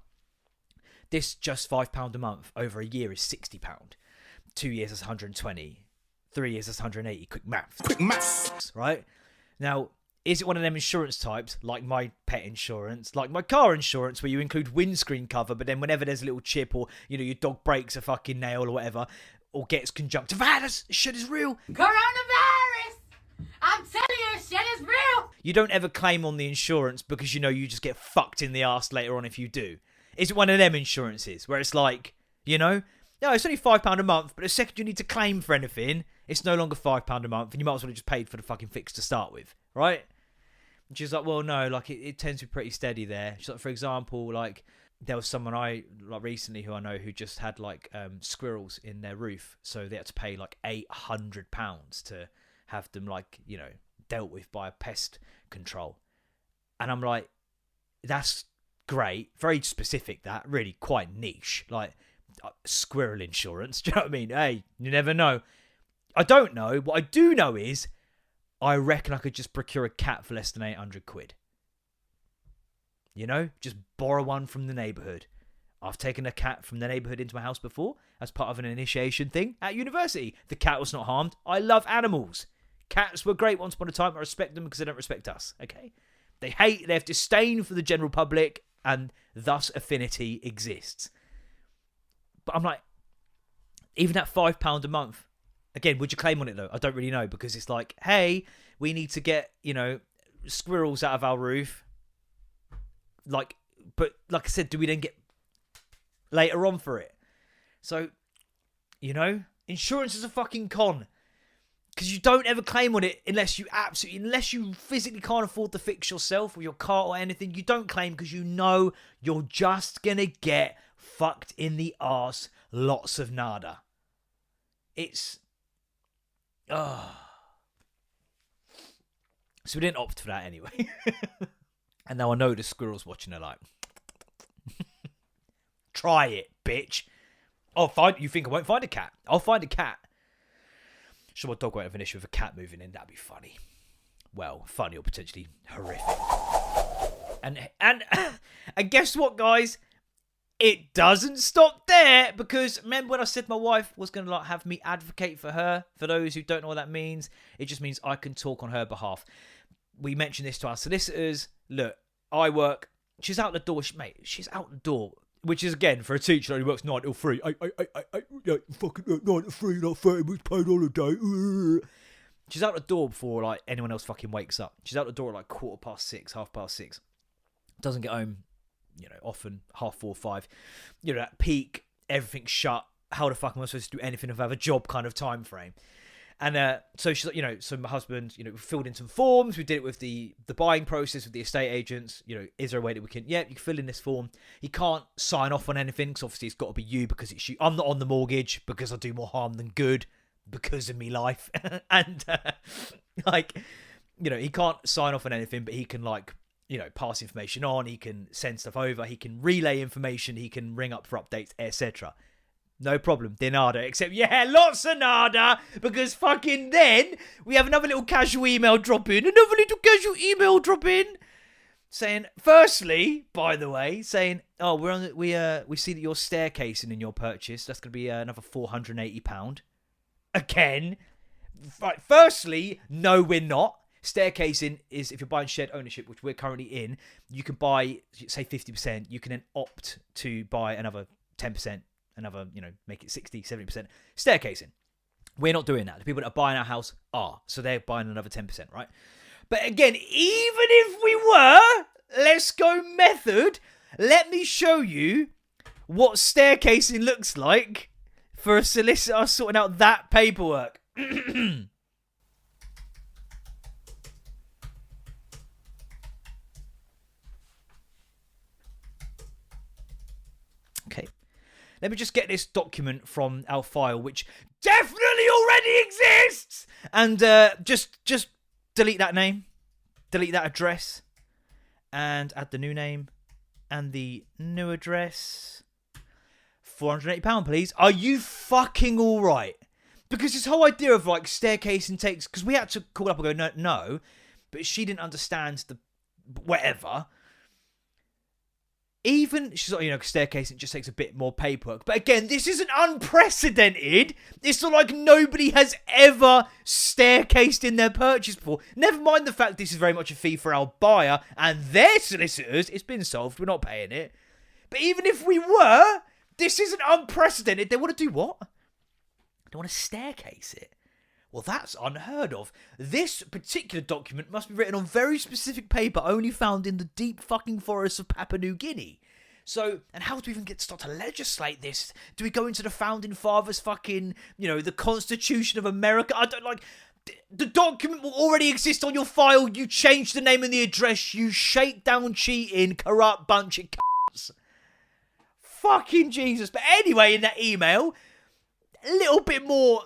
S1: this just £5 a month over a year is £60. 2 years is 120. 3 years is 180. Quick maths. Right? Now, is it one of them insurance types, like my pet insurance, like my car insurance, where you include windscreen cover, but then whenever there's a little chip or, your dog breaks a fucking nail or whatever, or gets conjunctivitis, shit is real.
S3: Coronavirus! I'm telling you, shit is real!
S1: You don't ever claim on the insurance because you just get fucked in the arse later on if you do. Is it one of them insurances where it's no, it's only £5 a month, but the second you need to claim for anything, it's no longer £5 a month, and you might as well have just paid for the fucking fix to start with, right? And she's like, well, no, it tends to be pretty steady there. She's like, for example, there was someone I like recently who I know who just had like squirrels in their roof, so they had to pay like £800 to have them like, you know, dealt with by a pest control. And I'm like, that's great, very specific, that really quite niche, like squirrel insurance. Do you know what I mean? Hey, you never know. I don't know. What I do know is I reckon I could just procure a cat for less than 800 quid. You know, just borrow one from the neighbourhood. I've taken a cat from the neighbourhood into my house before as part of an initiation thing at university. The cat was not harmed. I love animals. Cats were great once upon a time. I respect them because they don't respect us, okay? They have disdain for the general public, and thus affinity exists. But I'm like, even at £5 a month, again, would you claim on it though? I don't really know, because it's like, hey, we need to get, you know, squirrels out of our roof. Like, but like I said, do we then get later on for it? So, you know, insurance is a fucking con. Because you don't ever claim on it unless you physically can't afford to fix yourself or your car or anything. You don't claim because you know you're just going to get fucked in the arse. Lots of nada. It's... So we didn't opt for that anyway. And now I know the squirrels watching are like... Try it, bitch. You think I won't find a cat? I'll find a cat. Sure, my dog won't have an issue with a cat moving in. That'd be funny. Well, funny or potentially horrific. And guess what, guys? It doesn't stop there, because remember when I said my wife was going to like have me advocate for her? For those who don't know what that means, it just means I can talk on her behalf. We mentioned this to our solicitors. Look, I work. She's out the door. She's out the door. Which is, again, for a teacher that only works 9 till 3. Fucking 9 till 3, not 30 minutes paid holiday. She's out the door before, like, anyone else fucking wakes up. She's out the door at, like, 6:15, 6:30. Doesn't get home, you know, often 4:30, 5. You know, at peak, everything's shut. How the fuck am I supposed to do anything if I have a job kind of time frame? And so she's like, you know, so my husband, you know, filled in some forms. We did it with the buying process with the estate agents. You know, is there a way that we can, you can fill in this form. He can't sign off on anything because obviously it's got to be you because it's you. I'm not on the mortgage because I do more harm than good because of me life. And like, you know, he can't sign off on anything, but he can like, you know, pass information on. He can send stuff over. He can relay information. He can ring up for updates, etc. No problem, de nada, except, lots of nada, because fucking then we have another little casual email drop in, saying, firstly, by the way, saying, oh, we see that you're staircasing in your purchase, that's going to be another £480. Again, right, firstly, no, we're not. Staircasing is, if you're buying shared ownership, which we're currently in, you can buy, say, 50%, you can then opt to buy another 10%, another, you know, make it 60, 70%. Staircasing. We're not doing that. The people that are buying our house are. So they're buying another 10%, right? But again, even if we were, let's go method. Let me show you what staircasing looks like for a solicitor sorting out that paperwork. Okay. Let me just get this document from our file, which definitely already exists. And just delete that name, delete that address, and add the new name and the new address. £480, please. Are you fucking all right? Because this whole idea of like staircasing takes, because we had to call up and go no, but she didn't understand the whatever. Even, she's like, you know, staircasing just takes a bit more paperwork. But again, this isn't unprecedented. It's not like nobody has ever staircased in their purchase before. Never mind the fact this is very much a fee for our buyer and their solicitors. It's been solved. We're not paying it. But even if we were, this isn't unprecedented. They want to do what? They want to staircase it. Well, that's unheard of. This particular document must be written on very specific paper only found in the deep fucking forests of Papua New Guinea. So, and how do we even start to legislate this? Do we go into the founding fathers fucking, you know, the Constitution of America? I don't like... The document will already exist on your file. You change the name and the address. You shakedown cheating, corrupt bunch of c***s. fucking Jesus. But anyway, in that email, a little bit more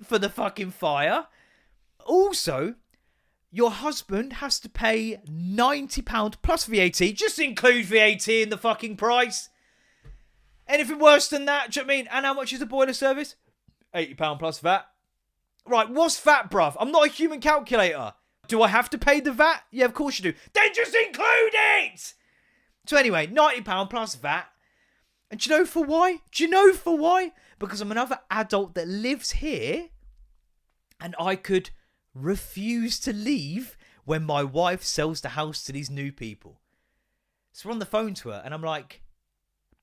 S1: for the fucking fire. Also, your husband has to pay £90 plus VAT. Just include VAT in the fucking price. Anything worse than that, do you know what I mean? And how much is the boiler service? £80 plus VAT. Right, what's VAT, bruv? I'm not a human calculator. Do I have to pay the VAT? Yeah, of course you do. Then just include it! So anyway, £90 plus VAT. And do you know for why? Do you know for why? Because I'm another adult that lives here and I could refuse to leave when my wife sells the house to these new people. So we're on the phone to her and I'm like,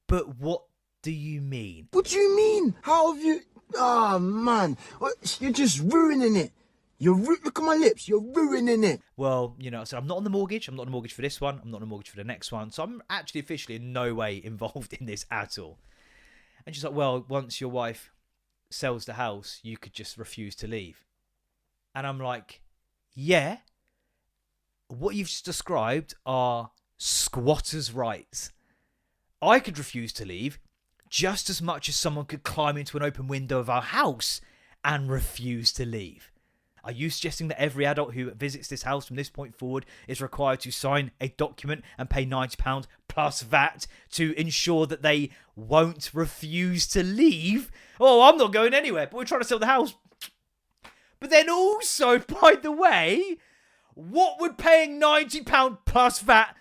S1: but what do you mean?
S5: What do you mean? How have you... Oh, man. You're just ruining it. Look at my lips. You're ruining it.
S1: Well, so I'm not on the mortgage. I'm not on the mortgage for this one. I'm not on the mortgage for the next one. So I'm actually officially in no way involved in this at all. And she's like, well, once your wife sells the house, you could just refuse to leave. And I'm like, yeah, what you've just described are squatters' rights. I could refuse to leave just as much as someone could climb into an open window of our house and refuse to leave. Are you suggesting that every adult who visits this house from this point forward is required to sign a document and pay £90 plus VAT to ensure that they won't refuse to leave? Oh, I'm not going anywhere, but we're trying to sell the house. But then also, by the way, what would paying £90 plus VAT,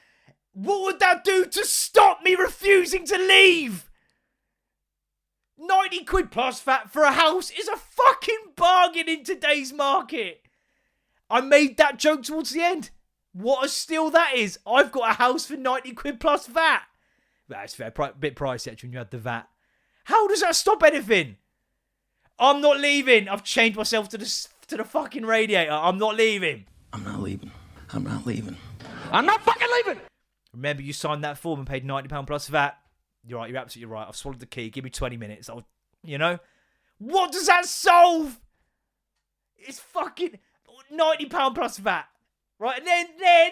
S1: what would that do to stop me refusing to leave? 90 quid plus VAT for a house is a fucking bargain in today's market. I made that joke towards the end. What a steal that is. I've got a house for 90 quid plus VAT. That's fair. Bit pricey actually when you had the VAT. How does that stop anything? I'm not leaving. I've chained myself to the fucking radiator. I'm not leaving.
S5: I'm not leaving. I'm not leaving.
S2: I'm not fucking leaving!
S1: Remember, you signed that form and paid £90 plus VAT. You're right, you're absolutely right. I've swallowed the key. Give me 20 minutes. What does that solve? It's fucking £90 plus VAT. Right? And then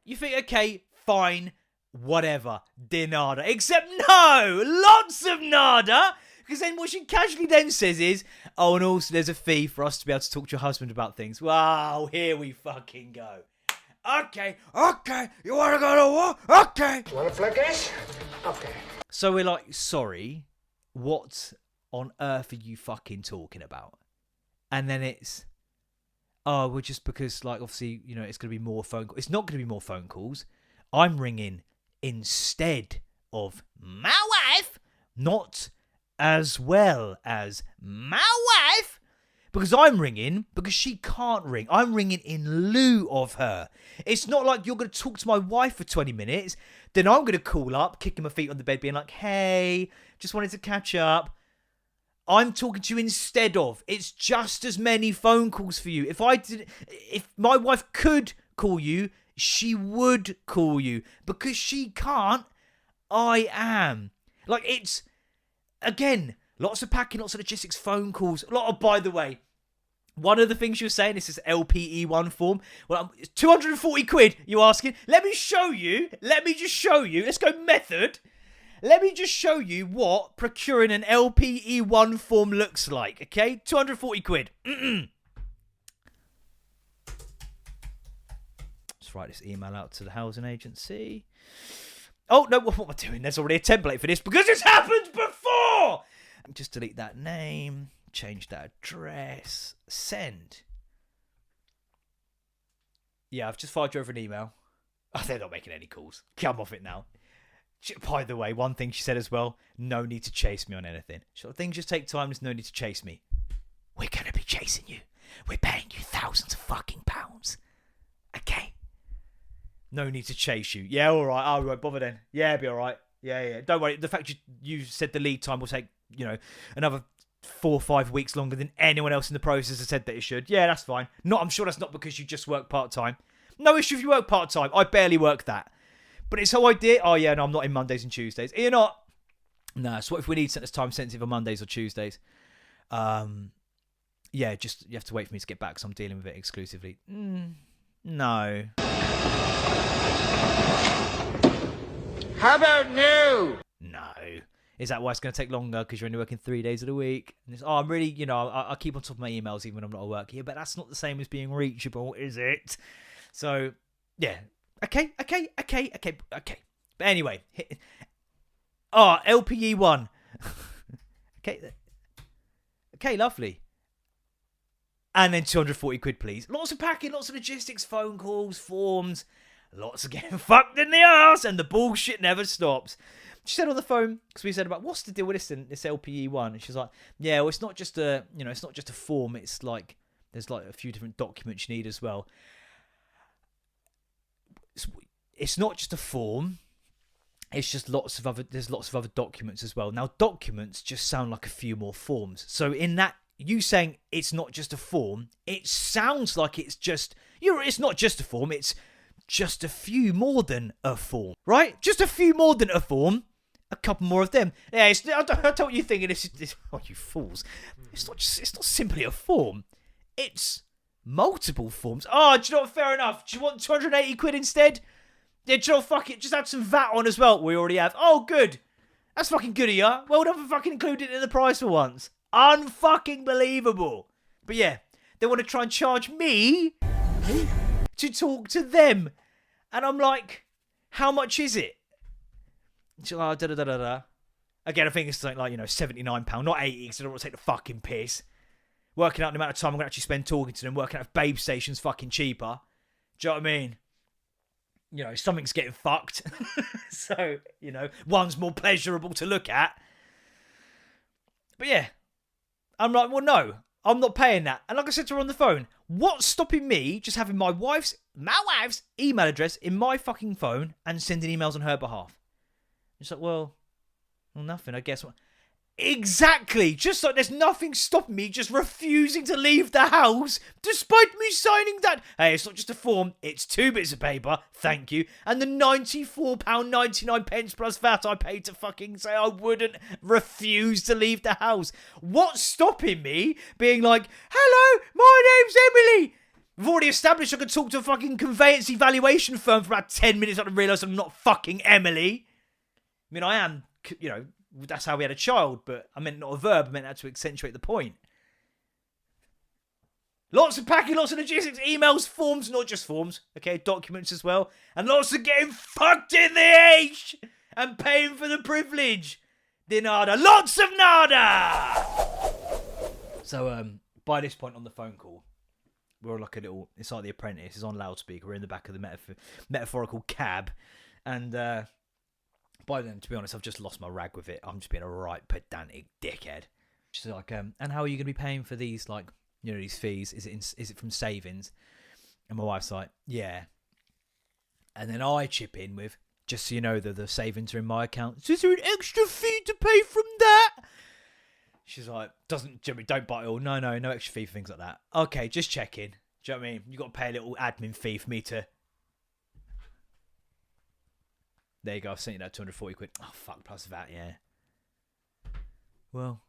S1: you think, okay, fine, whatever. Dinada. Except no! Lots of nada! Because then what she casually then says is, oh, and also there's a fee for us to be able to talk to your husband about things. Wow, here we fucking go. Okay, you want to go to war? Okay.
S4: Want to flickish? Okay.
S1: So we're like, sorry, what on earth are you fucking talking about? And then it's, oh, well, just because, obviously, it's going to be more phone calls. It's not going to be more phone calls. I'm ringing instead of my wife, not as well as my wife. Because I'm ringing because she can't ring. I'm ringing in lieu of her. It's not like you're going to talk to my wife for 20 minutes. Then I'm going to call up, kicking my feet on the bed, being like, hey, just wanted to catch up. I'm talking to you instead of. It's just as many phone calls for you. If my wife could call you, she would call you. Because she can't, I am. It's, again, lots of packing, lots of logistics, phone calls. By the way, one of the things you were saying is this LPE1 form. Well, it's 240 quid, you asking? Let me just show you. Let's go method. Let me just show you what procuring an LPE1 form looks like, okay? 240 quid. Let's write this email out to the housing agency. Oh, no, what am I doing? There's already a template for this because it's happened before! Just delete that name, change that address, send. Yeah, I've just fired you over an email. Oh, they're not making any calls. Come off it now. By the way, one thing she said as well, no need to chase me on anything. Things just take time, there's no need to chase me. We're going to be chasing you. We're paying you thousands of fucking pounds. Okay? No need to chase you. Yeah, all right. We won't bother then. Yeah, be all right. Yeah. Don't worry. The fact you said the lead time will take, another 4 or 5 weeks longer than anyone else in the process has said that it should. Yeah, that's fine. I'm sure that's not because you just work part-time. No issue if you work part-time. I barely work that. But it's how I did. Oh, yeah, no, I'm not in Mondays and Tuesdays. You're not? No, so what if we need something that's time-sensitive on Mondays or Tuesdays? Yeah, just you have to wait for me to get back because I'm dealing with it exclusively. No.
S2: How about no?
S1: No. Is that why it's going to take longer? Because you're only working 3 days of the week? And it's, I'm really, I keep on top of my emails even when I'm not at work. Yeah, but that's not the same as being reachable, is it? So, yeah. Okay. But anyway. LPE 1. Okay, lovely. And then 240 quid, please. Lots of packing, lots of logistics, phone calls, forms. Lots of getting fucked in the ass, and the bullshit never stops. She said on the phone, because we said about what's the deal with this LPE 1, and she's like, yeah, well, it's not just a form. It's like there's like a few different documents you need as well. It's not just a form. It's just there's lots of other documents as well. Now, documents just sound like a few more forms. So in that, you saying it's not just a form, it sounds like it's not just a form. It's just a few more than a form, right? Just a few more than a form. A couple more of them. Yeah, I don't know what you're thinking. Oh, you fools! It's not simply a form. It's multiple forms. Oh, do you know what? Fair enough. Do you want 280 quid instead? Yeah, do you know what? Fuck it. Just add some VAT on as well. We already have. Oh, good. That's fucking good of you. Well done for fucking including it in the price for once. Unfucking believable. But yeah, they want to try and charge me to talk to them. And I'm like, how much is it? She's like, Again, I think it's something like, £79, not 80, because I don't want to take the fucking piss. Working out the amount of time I'm going to actually spend talking to them, working out if Babe Station's fucking cheaper. Do you know what I mean? Something's getting fucked. So, one's more pleasurable to look at. But yeah, I'm like, well, no, I'm not paying that. And like I said to her on the phone, what's stopping me just having my wife's email address in my fucking phone and sending emails on her behalf? It's like, well, nothing, I guess. Exactly. Just like there's nothing stopping me just refusing to leave the house despite me signing that. Hey, it's not just a form. It's 2 bits of paper. Thank you. And the £94.99 plus VAT I paid to fucking say I wouldn't refuse to leave the house. What's stopping me being like, hello, my name's Emily. We've already established I could talk to a fucking conveyance evaluation firm for about 10 minutes and I realised I'm not fucking Emily. I mean, I am, that's how we had a child, but I meant not a verb, I meant that to accentuate the point. Lots of packing, lots of logistics, emails, forms, not just forms, okay, documents as well, and lots of getting fucked in the H and paying for the privilege. De nada, lots of nada! So, by this point on the phone call, we're like it's like The Apprentice, it's on loudspeaker, we're in the back of the metaphorical cab, and, by then, to be honest, I've just lost my rag with it. I'm just being a right pedantic dickhead. She's like, and how are you going to be paying for these, these fees? Is it from savings? And my wife's like, yeah. And then I chip in with, just so you know that the savings are in my account. So is there an extra fee to pay from that? She's like, don't bite it all. No extra fee for things like that. Okay, just checking. Do you know what I mean? You got to pay a little admin fee for me to... There you go, I've sent you that 240 quid. Oh, fuck, plus VAT, yeah. Well,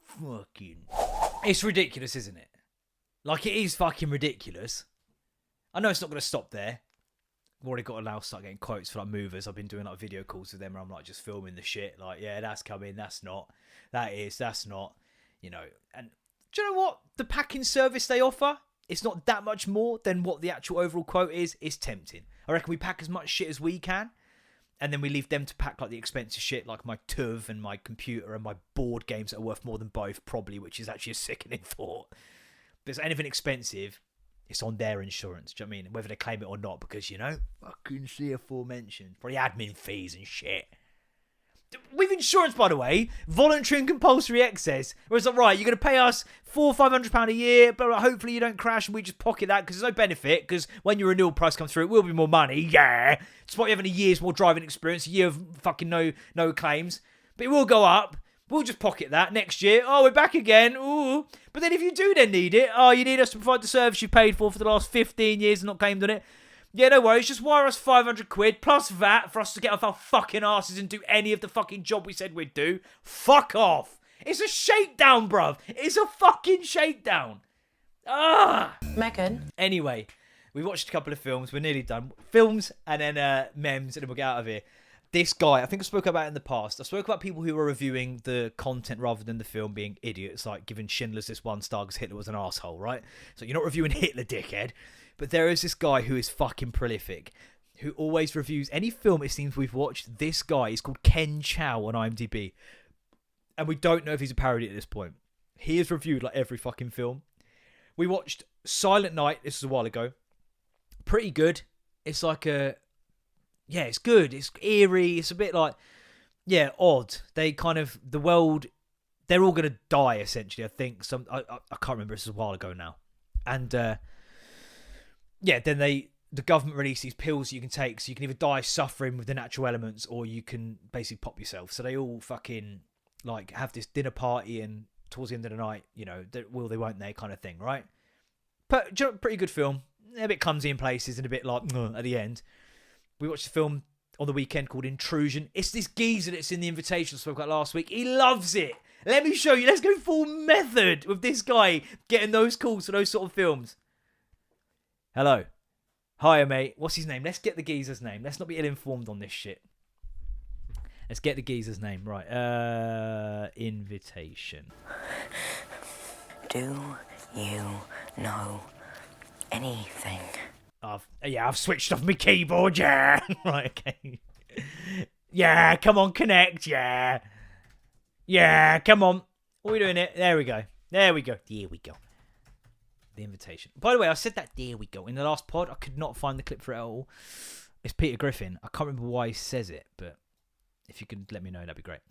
S1: fucking... It's ridiculous, isn't it? Like, it is fucking ridiculous. I know it's not going to stop there. I've already got to now start getting quotes for, movers. I've been doing, video calls with them where I'm, just filming the shit. Like, yeah, that's coming, that's not. That is, that's not. And do you know what? The packing service they offer, it's not that much more than what the actual overall quote is. It's tempting. I reckon we pack as much shit as we can, and then we leave them to pack the expensive shit, like my TUV and my computer and my board games that are worth more than both, probably, which is actually a sickening thought. If there's anything expensive, it's on their insurance. Do you know what I mean? Whether they claim it or not, because fucking see aforementioned, probably admin fees and shit. With insurance, by the way, voluntary and compulsory excess. Where it's like, right, you're going to pay us £400 or £500 a year, but hopefully you don't crash and we just pocket that because there's no benefit. Because when your renewal price comes through, it will be more money. Yeah, despite you having a year's more driving experience, a year of fucking no claims, but it will go up. We'll just pocket that next year. Oh, we're back again. Ooh. But then if you do then need it, you need us to provide the service you paid for the last 15 years and not claimed on it. Yeah, no worries, just wire us 500 quid plus VAT for us to get off our fucking asses and do any of the fucking job we said we'd do. Fuck off. It's a shakedown, bruv. It's a fucking shakedown.
S6: Megan.
S1: Anyway, we watched a couple of films. We're nearly done. Films and then memes, and then we'll get out of here. this guy, I think I spoke about it in the past. I spoke about people who were reviewing the content rather than the film being idiots, like giving Schindler's List 1 star because Hitler was an asshole, right? So you're not reviewing Hitler, dickhead. But there is this guy who is fucking prolific, who always reviews any film it seems we've watched. This guy is called Ken Chow on IMDb. And we don't know if he's a parody at this point. He has reviewed like every fucking film. We watched Silent Night, this was a while ago. Pretty good. It's like yeah, it's good. It's eerie. It's a bit like, yeah, odd. They kind of, the world, they're all going to die, essentially, I think. I can't remember. This was a while ago now. And, yeah, then the government released these pills you can take. So you can either die suffering with the natural elements or you can basically pop yourself. So they all fucking, like, have this dinner party and towards the end of the night, you know, will they, won't they kind of thing, right? But pretty good film. A bit clumsy in places and a bit like, at the end. We watched a film on the weekend called Intrusion. It's this geezer that's in the invitation I spoke about last week. He loves it. Let me show you. Let's go full method with this guy getting those calls for those sort of films. Hello. Hiya, mate. What's his name? Let's get the geezer's name. Let's not be ill-informed on this shit. Let's get the geezer's name. Right. Invitation.
S7: Do you know anything?
S1: I've switched off my keyboard, yeah. Right, okay. Yeah, come on, connect, yeah. Yeah, come on. What are we doing here? There we go. There we go. There we go. The invitation. By the way, I said that there we go in the last pod. I could not find the clip for it at all. It's Peter Griffin. I can't remember why he says it, but if you could let me know, that'd be great.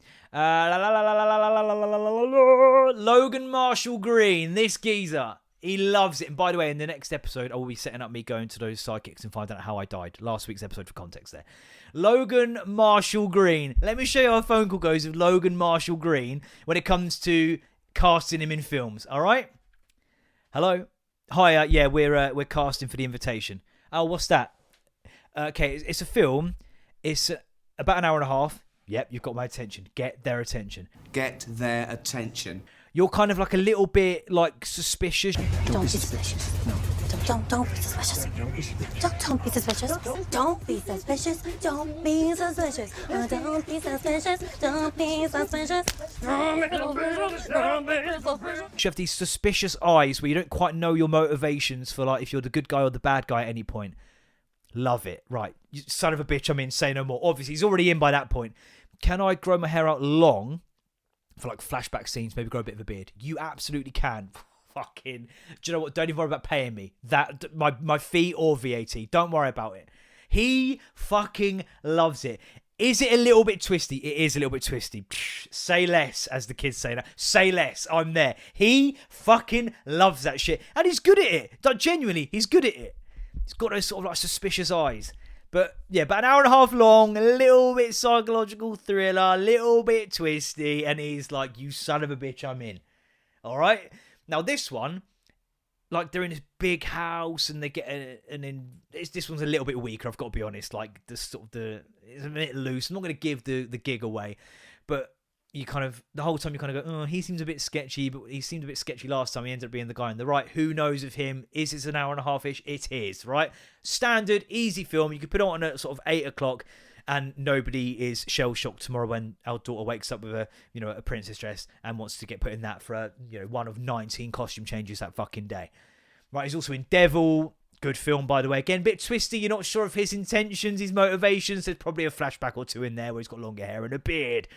S1: Logan Marshall Green, this geezer. He loves it. And by the way, in the next episode, I will be setting up me going to those sidekicks and finding out how I died. Last week's episode for context there. Logan Marshall Green. Let me show you how a phone call goes with Logan Marshall Green when it comes to casting him in films. All right? Hello? Hi, yeah, we're casting for The Invitation. Oh, what's that? Okay, it's a film. It's about an hour and a half. Yep, you've got my attention. Get their attention.
S8: Get their attention.
S1: You're kind of like a little bit like suspicious.
S7: Don't be suspicious. No. Don't be suspicious. Don't be suspicious. Don't be suspicious. Don't be suspicious. Don't be suspicious. Don't be suspicious.
S1: You have these suspicious eyes where you don't quite know your motivations for like if you're the good guy or the bad guy at any point. Love it. Right. You son of a bitch, I'm in. Say no more. Obviously, he's already in by that point. Can I grow my hair out long? For like flashback scenes, maybe grow a bit of a beard. You absolutely can. Fucking, do you know what? Don't even worry about paying me. That my fee or VAT. Don't worry about it. He fucking loves it. Is it a little bit twisty? It is a little bit twisty. Say less, as the kids say now. Say less. I'm there. He fucking loves that shit, and he's good at it. Like, genuinely, he's good at it. He's got those sort of like suspicious eyes. But yeah, about an hour and a half long, a little bit psychological thriller, a little bit twisty, and he's like, you son of a bitch, I'm in. All right? Now this one, like they're in this big house and they get this one's a little bit weaker, I've got to be honest. Like it's a bit loose. I'm not going to give the gig away, but you kind of, the whole time you kind of go, oh, he seems a bit sketchy, but he seemed a bit sketchy last time. He ended up being the guy on the right. Who knows of him? Is it an hour and a half-ish? It is, right? Standard, easy film. You could put it on at sort of 8 o'clock and nobody is shell-shocked tomorrow when our daughter wakes up with a princess dress and wants to get put in that for one of 19 costume changes that fucking day. Right, he's also in Devil. Good film, by the way. Again, a bit twisty. You're not sure of his intentions, his motivations. There's probably a flashback or two in there where he's got longer hair and a beard.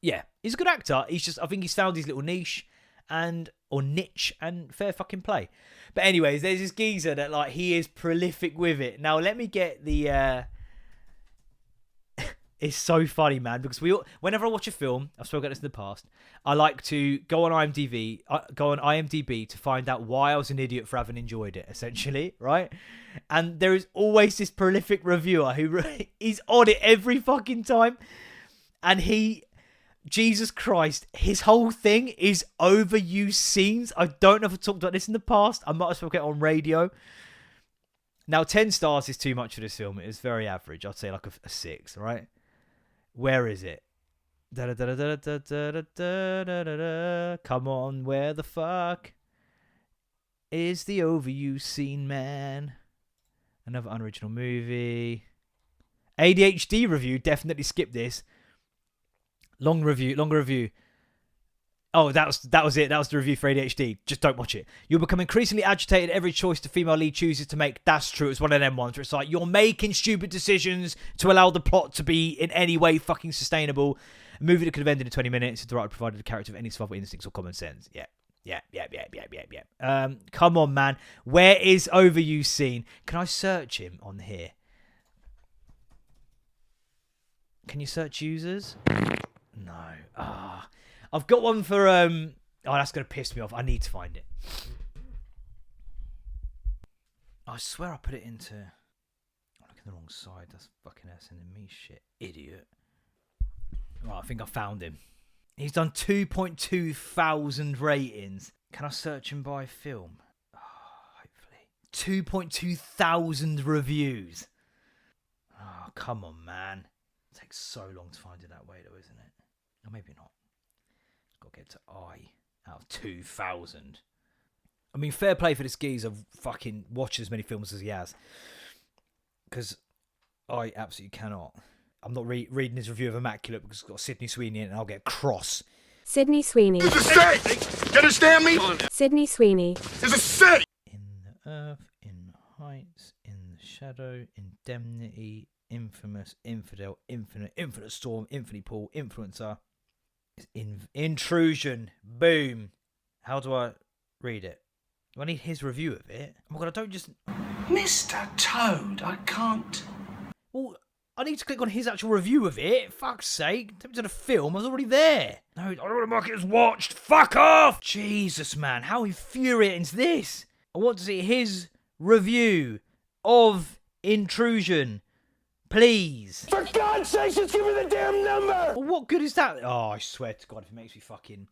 S1: Yeah, he's a good actor. I think he's found his little niche or niche and fair fucking play. But anyways, there's this geezer that like he is prolific with it. Now let me get the It's so funny, man, because whenever I watch a film, I've spoken about this in the past, I like to go on IMDb to find out why I was an idiot for having enjoyed it, essentially, right? And there is always this prolific reviewer who is on it every fucking time, and Jesus Christ, his whole thing is overused scenes. I don't know if I've talked about this in the past. I might have spoken on radio. Now, 10 stars is too much for this film. It is very average. I'd say like a 6, right? Where is it? Come on, where the fuck is the overuse scene, man? Another unoriginal movie. ADHD review, definitely skip this. Longer review. Oh, that was it. That was the review for ADHD. Just don't watch it. You'll become increasingly agitated at every choice the female lead chooses to make. That's true. It's one of them ones where it's like you're making stupid decisions to allow the plot to be in any way fucking sustainable. A movie that could have ended in 20 minutes if the writer provided a character with any survival instincts or common sense. Yeah. Come on, man. Where is Overuse scene? Can I search him on here? Can you search users? No. I've got one for oh, that's gonna piss me off. I need to find it. I swear I put it into. I'm looking the wrong side. That's fucking ass sending me shit, idiot. Right, I think I found him. He's done 2.2 thousand ratings. Can I search him by film? Oh, hopefully. 2.2 thousand reviews. Oh, come on, man. It takes so long to find it that way, though, isn't it? Or maybe not. Got to get to I out of 2,000. I mean, fair play for this geezer fucking watched as many films as he has. Because I absolutely cannot. I'm not reading his review of Immaculate because it's got Sydney Sweeney in it and I'll get cross.
S9: Sydney Sweeney.
S5: It's a city! You understand me?
S9: Sydney Sweeney.
S5: It's a city!
S1: In the earth, in the heights, in the shadow, indemnity, infamous, infidel, infinite storm, infinite pool, influencer. Intrusion. Boom. How do I read it? Do I need his review of it? Oh my god, I don't just...
S8: Mr. Toad, I can't.
S1: Well, I need to click on his actual review of it. Fuck's sake. Take me to the film. I was already there. No, I don't want to mark it as watched. Fuck off! Jesus, man. How infuriating is this? I want to see his review of Intrusion. Please.
S5: For God's sake, just give me the damn number!
S1: Well, what good is that? Oh, I swear to God, if it makes me fucking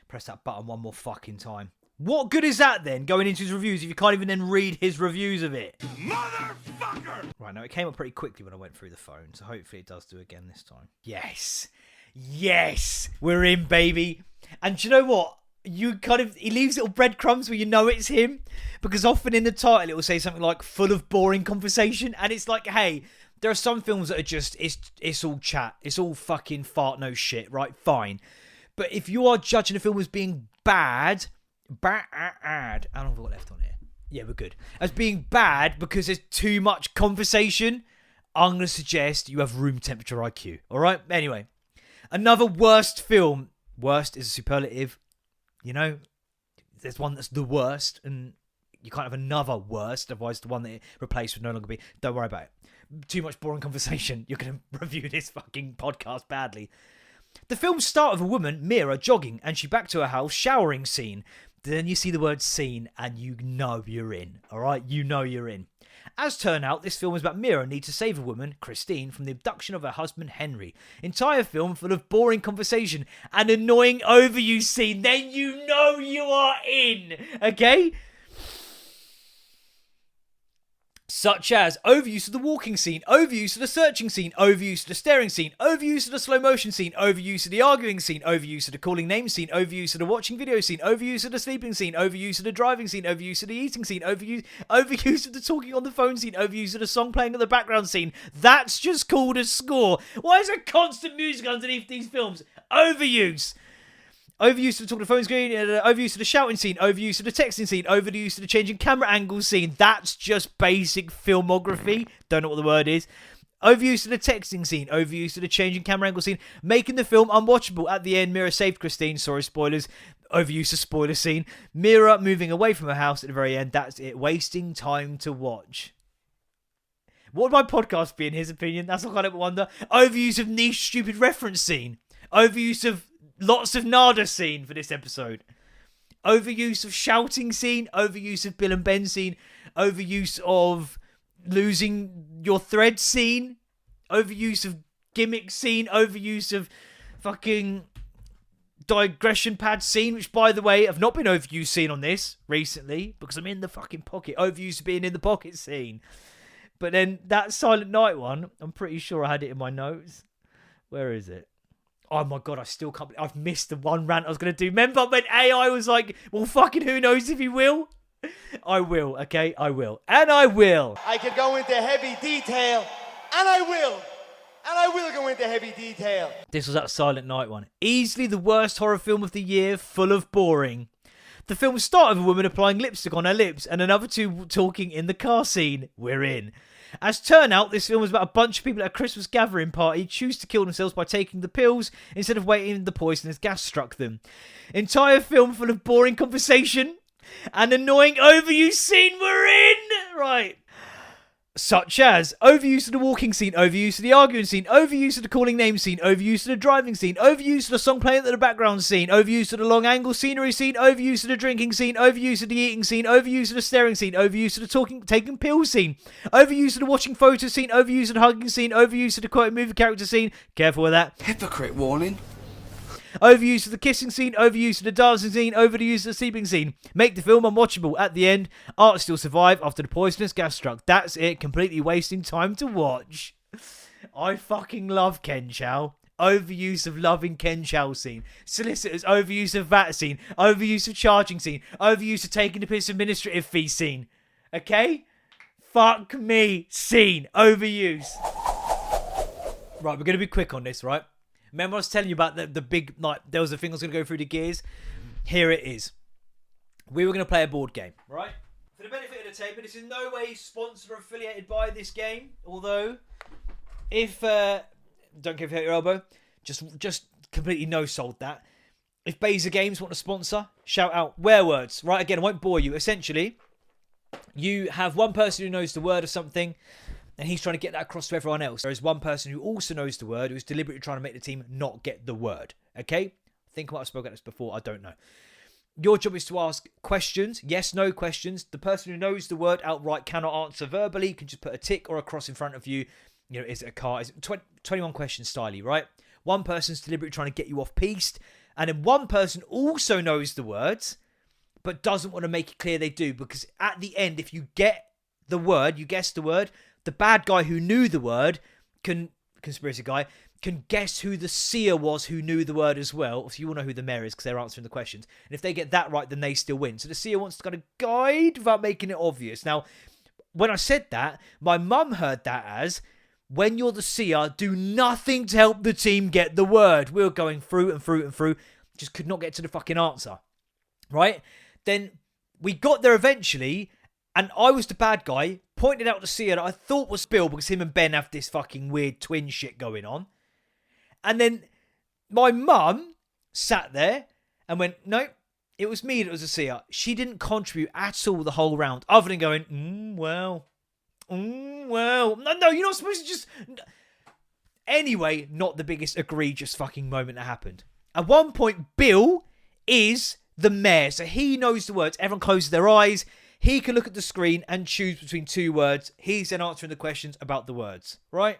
S1: press that button one more fucking time. What good is that then, going into his reviews, if you can't even then read his reviews of it?
S5: Motherfucker!
S1: Right, now it came up pretty quickly when I went through the phone, so hopefully it does do again this time. Yes! Yes! We're in, baby! And do you know what? He leaves little breadcrumbs where you know it's him, because often in the title it will say something like, full of boring conversation, and it's like, hey, there are some films that are just, it's all chat, it's all fucking fart no shit, right? Fine. But if you are judging a film as being bad... I don't know what left on here. Yeah, we're good. As being bad because there's too much conversation, I'm going to suggest you have room temperature IQ. Alright? Anyway. Another worst film. Worst is a superlative. You know? There's one that's the worst, and you can't have another worst, otherwise the one that it replaced would no longer be. Don't worry about it. Too much boring conversation. You're going to review this fucking podcast badly. The film starts with a woman, Mira, jogging, and she back to her house, showering scene. Then you see the word scene, and you know you're in. Alright? You know you're in. As turn out, this film is about Mira need to save a woman, Christine, from the abduction of her husband, Henry. Entire film full of boring conversation and annoying overuse scene. Then you know you are in. Okay? Such as overuse of the walking scene, overuse of the searching scene, overuse of the staring scene, overuse of the slow motion scene, overuse of the arguing scene, overuse of the calling names scene, overuse of the watching video scene, overuse of the sleeping scene, overuse of the driving scene, overuse of the eating scene, overuse of the talking on the phone scene, overuse of the song playing in the background scene. That's just called a score. Why is there constant music underneath these films? Overuse. Overuse of the talking to phone screen, overuse of the shouting scene, overuse of the texting scene, overuse of the changing camera angle scene. That's just basic filmography. Don't know what the word is. Overuse of the texting scene, overuse of the changing camera angle scene, making the film unwatchable. At the end, Mira saved Christine. Sorry, spoilers. Overuse of spoiler scene. Mira moving away from her house at the very end. That's it. Wasting time to watch. What would my podcast be in his opinion? That's what I kind of wonder. Overuse of niche stupid reference scene. Overuse of lots of nada scene for this episode. Overuse of shouting scene. Overuse of Bill and Ben scene. Overuse of losing your thread scene. Overuse of gimmick scene. Overuse of fucking digression pad scene. Which, by the way, I've not been overused scene on this recently because I'm in the fucking pocket. Overuse of being in the pocket scene. But then that Silent Night one, I'm pretty sure I had it in my notes. Where is it? Oh my god, I still can't believe I've missed the one rant I was going to do. Remember when AI was like, well, fucking who knows if he will? I will, okay? I will. And I will.
S10: I could go into heavy detail, And I will. And I will go into heavy detail.
S1: This was that Silent Night one. Easily the worst horror film of the year, full of boring. The film started with a woman applying lipstick on her lips and another two talking in the car scene. We're in. As turn out, this film was about a bunch of people at a Christmas gathering party choose to kill themselves by taking the pills instead of waiting the poisonous gas struck them. Entire film full of boring conversation and annoying overuse scene. We're in. Right. Such as overuse of the walking scene, overuse of the arguing scene, overuse of the calling name scene, overuse of the driving scene, overuse of the song playing at the background scene, overuse of the long angle scenery scene, overuse of the drinking scene, overuse of the eating scene, overuse of the staring scene, overuse of the taking pills scene, overuse of the watching photos scene, overuse of the hugging scene, overuse of the quoting movie character scene. Careful with that.
S8: Hypocrite warning.
S1: Overuse of the kissing scene, overuse of the dancing scene, overuse of the sleeping scene. Make the film unwatchable. At the end, art still survive after the poisonous gas struck. That's it, completely wasting time to watch. I fucking love Ken Chow. Overuse of loving Ken Chow scene. Solicitors, overuse of VAT scene. Overuse of charging scene. Overuse of taking the piss administrative fee scene. Okay? Fuck me. Scene. Overuse. Right, we're going to be quick on this, right? Remember I was telling you about the big, like, there was a thing I was going to go through the gears? Here it is. We were going to play a board game, right? For the benefit of the tape, this is in no way sponsored or affiliated by this game. Although, if, don't care if you hurt your elbow, just completely no-sold that. If Beza Games want to sponsor, shout out Werewords. Right, again, I won't bore you. Essentially, you have one person who knows the word of something, and he's trying to get that across to everyone else. There is one person who also knows the word, who's deliberately trying to make the team not get the word. Okay? I think I might have spoken about this before. I don't know. Your job is to ask questions. Yes, no questions. The person who knows the word outright cannot answer verbally. You can just put a tick or a cross in front of you. You know, is it a car? Is it 21 question styly, right? One person's deliberately trying to get you off piste. And then one person also knows the words, but doesn't want to make it clear they do. Because at the end, if you get the word, you guess the word, the bad guy who knew the word conspiracy guy, can guess who the seer was who knew the word as well. So you all know who the mayor is because they're answering the questions. And if they get that right, then they still win. So the seer wants to kind of guide without making it obvious. Now, when I said that, my mum heard that as, when you're the seer, do nothing to help the team get the word. We were going through and through and through. Just could not get to the fucking answer. Right? Then we got there eventually, and I was the bad guy, pointed out the seer that I thought was Bill because him and Ben have this fucking weird twin shit going on. And then my mum sat there and went, no, it was me that was a seer. She didn't contribute at all the whole round, other than going, well. No, you're not supposed to just... Anyway, not the biggest egregious fucking moment that happened. At one point, Bill is the mayor, so he knows the words. Everyone closes their eyes. He can look at the screen and choose between two words. He's then answering the questions about the words, right?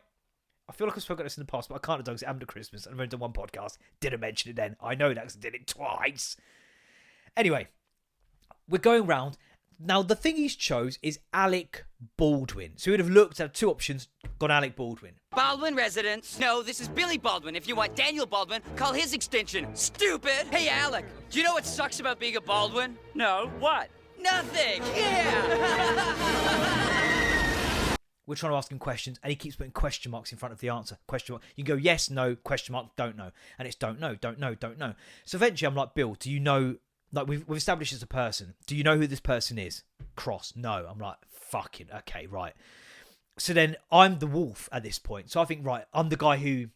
S1: I feel like I've spoken about this in the past, but I can't have done because it happened at Christmas. I've only done one podcast. Didn't mention it then. I know that because I did it twice. Anyway, we're going round. Now, the thing he's chose is Alec Baldwin. So he would have looked at two options, gone Alec Baldwin.
S11: Baldwin residence. No, this is Billy Baldwin. If you want Daniel Baldwin, call his extension. Stupid! Hey, Alec, do you know what sucks about being a Baldwin? No, what? Nothing! Yeah!
S1: We're trying to ask him questions, and he keeps putting question marks in front of the answer. Question mark. You can go yes, no, question mark, don't know. And it's don't know, don't know, don't know. So eventually I'm like, Bill, do you know... Like, we've established as a person. Do you know who this person is? Cross. No. I'm like, fucking, okay, right. So then I'm the wolf at this point. So I think, right, I'm the guy who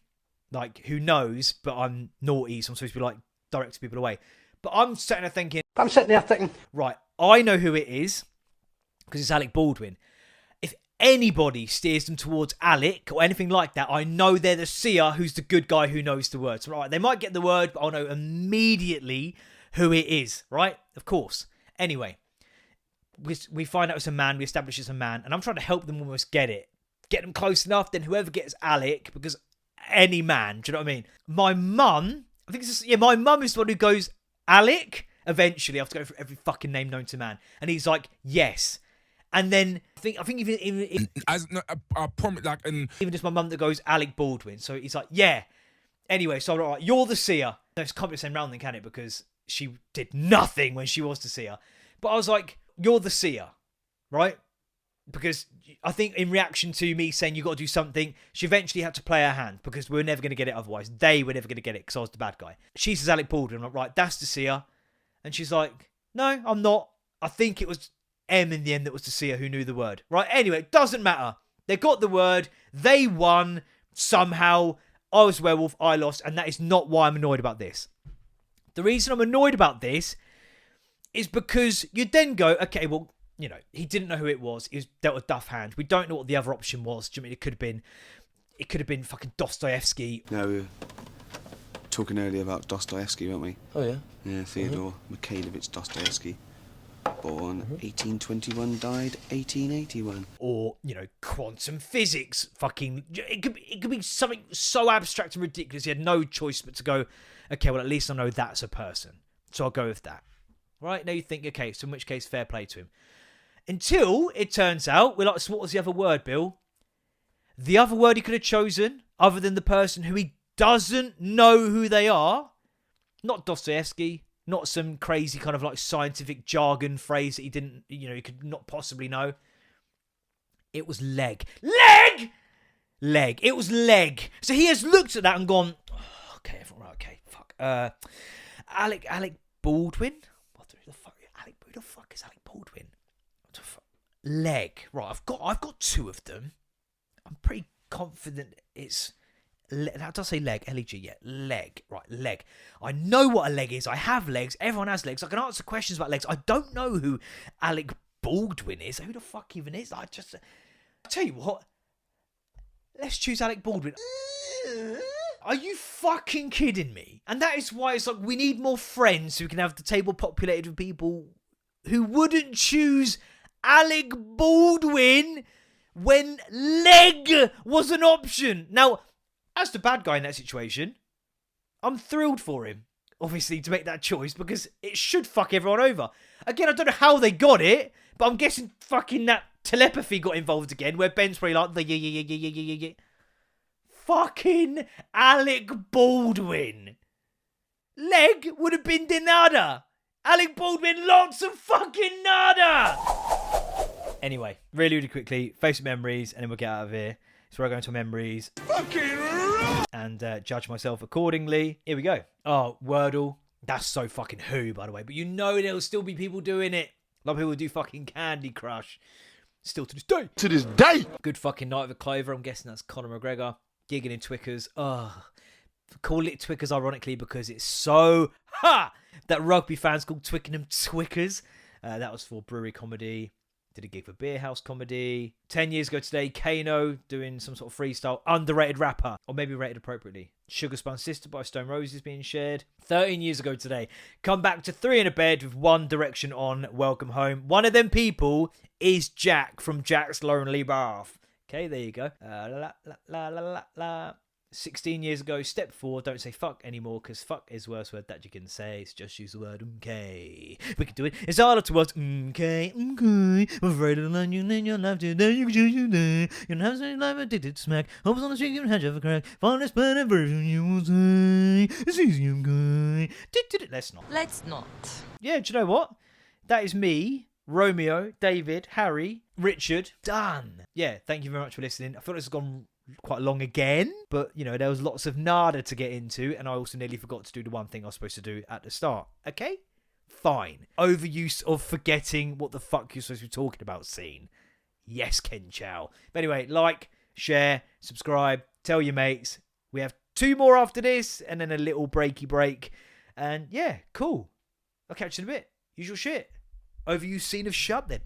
S1: knows, but I'm naughty, so I'm supposed to be, like, directing people away. But I'm sitting there thinking... Right, I know who it is, because it's Alec Baldwin. If anybody steers them towards Alec or anything like that, I know they're the seer who's the good guy who knows the words. Right, they might get the word, but I'll know immediately who it is, right? Of course. Anyway, we find out it's a man, we establish it's a man, and I'm trying to help them almost get it. Get them close enough, then whoever gets Alec, because any man, do you know what I mean? My mum, my mum is the one who goes, Alec? Eventually, I have to go through every fucking name known to man. And he's like, yes. And then, I think even
S12: I promise, like,
S1: even just my mum that goes, Alec Baldwin. So he's like, yeah. Anyway, so I'm like, you're the seer. No, it can't be the same round then, can it? Because she did nothing when she was the seer. But I was like, you're the seer, right? because I think in reaction to me saying you got to do something, she eventually had to play her hand because we were never going to get it otherwise. They were never going to get it because I was the bad guy. She says Alec Baldwin. I'm like, right, that's Dacia. And she's like, no, I'm not. I think it was M in the end that was Dacia who knew the word. Right, anyway, it doesn't matter. They got the word. They won somehow. I was a werewolf. I lost. And that is not why I'm annoyed about this. The reason I'm annoyed about this is because you then go, okay, well, you know, he didn't know who it was. He was dealt a duff hand. We don't know what the other option was. Do you mean it could have been fucking Dostoevsky.
S13: No, we were talking earlier about Dostoevsky, weren't we?
S2: Oh, yeah?
S13: Yeah, Fyodor Mikhailovich Dostoevsky. Born 1821, died 1881.
S1: Or, you know, quantum physics. Fucking, it could be something so abstract and ridiculous. He had no choice but to go, okay, well, at least I know that's a person. So I'll go with that. Right? Now you think, okay, so in which case, fair play to him. Until it turns out, we're like, so what was the other word, Bill? The other word he could have chosen, other than the person who he doesn't know who they are, not Dostoevsky, not some crazy kind of like scientific jargon phrase that he didn't, you know, he could not possibly know. It was leg. Leg! Leg. It was leg. So he has looked at that and gone, oh, okay, fuck. Alec Baldwin? Who the fuck is Alec Baldwin? Leg. Right, I've got two of them. I'm pretty confident it's... That does say leg. L-E-G, yeah. Leg. Right, leg. I know what a leg is. I have legs. Everyone has legs. I can answer questions about legs. I don't know who Alec Baldwin is. Who the fuck even is? I tell you what. Let's choose Alec Baldwin. Are you fucking kidding me? And that is why it's like we need more friends so we can have the table populated with people who wouldn't choose Alec Baldwin when leg was an option. Now, as the bad guy in that situation, I'm thrilled for him, obviously, to make that choice because it should fuck everyone over. Again, I don't know how they got it, but I'm guessing fucking that telepathy got involved again where Ben's probably like, yeah. Fucking Alec Baldwin. Leg would have been de nada. Alec Baldwin, lots of fucking nada. Anyway, really, really quickly, face memories, and then we'll get out of here. So we're going to memories. And judge myself accordingly. Here we go. Oh, Wordle. That's so fucking who, by the way. But you know there'll still be people doing it. A lot of people do fucking Candy Crush. Still to this day.
S5: To this day.
S1: Good fucking Night of a Clover. I'm guessing that's Conor McGregor. Gigging in Twickers. Oh, call it Twickers ironically because it's so that rugby fans called Twickenham Twickers. That was for brewery comedy. Did a gig for Beer House comedy. 10 years ago today, Kano doing some sort of freestyle. Underrated rapper. Or maybe rated appropriately. Sugar Spun Sister by Stone Roses being shared. 13 years ago today, come back to 3 in a bed with One Direction on Welcome Home. One of them people is Jack from Jack's Lonely Bath. Okay, there you go. 16 years ago, step 4, don't say fuck anymore, because fuck is the worst word that you can say. It's just use the word okay. We can do it. It's all up to us. Okay. I'm afraid of the line you in your life today. You can choose you day. You don't have to say life addicted to smack. Hopes on the street, you can hedge of a crack. Find this better version you will say. It's easy, I'm going. Let's not.
S6: Let's not.
S1: Yeah, do you know what? That is me, Romeo, David, Harry, Richard. Done. Yeah, thank you very much for listening. I feel this has gone quite long again, but you know, there was lots of nada to get into, and I also nearly forgot to do the one thing I was supposed to do at the start. Okay? Fine. Overuse of forgetting what the fuck you're supposed to be talking about scene. Yes, Ken Chow. But anyway, like, share, subscribe, tell your mates. We have 2 more after this, and then a little breaky break. And yeah, cool. I'll catch you in a bit. Usual shit. Overuse scene of shut then.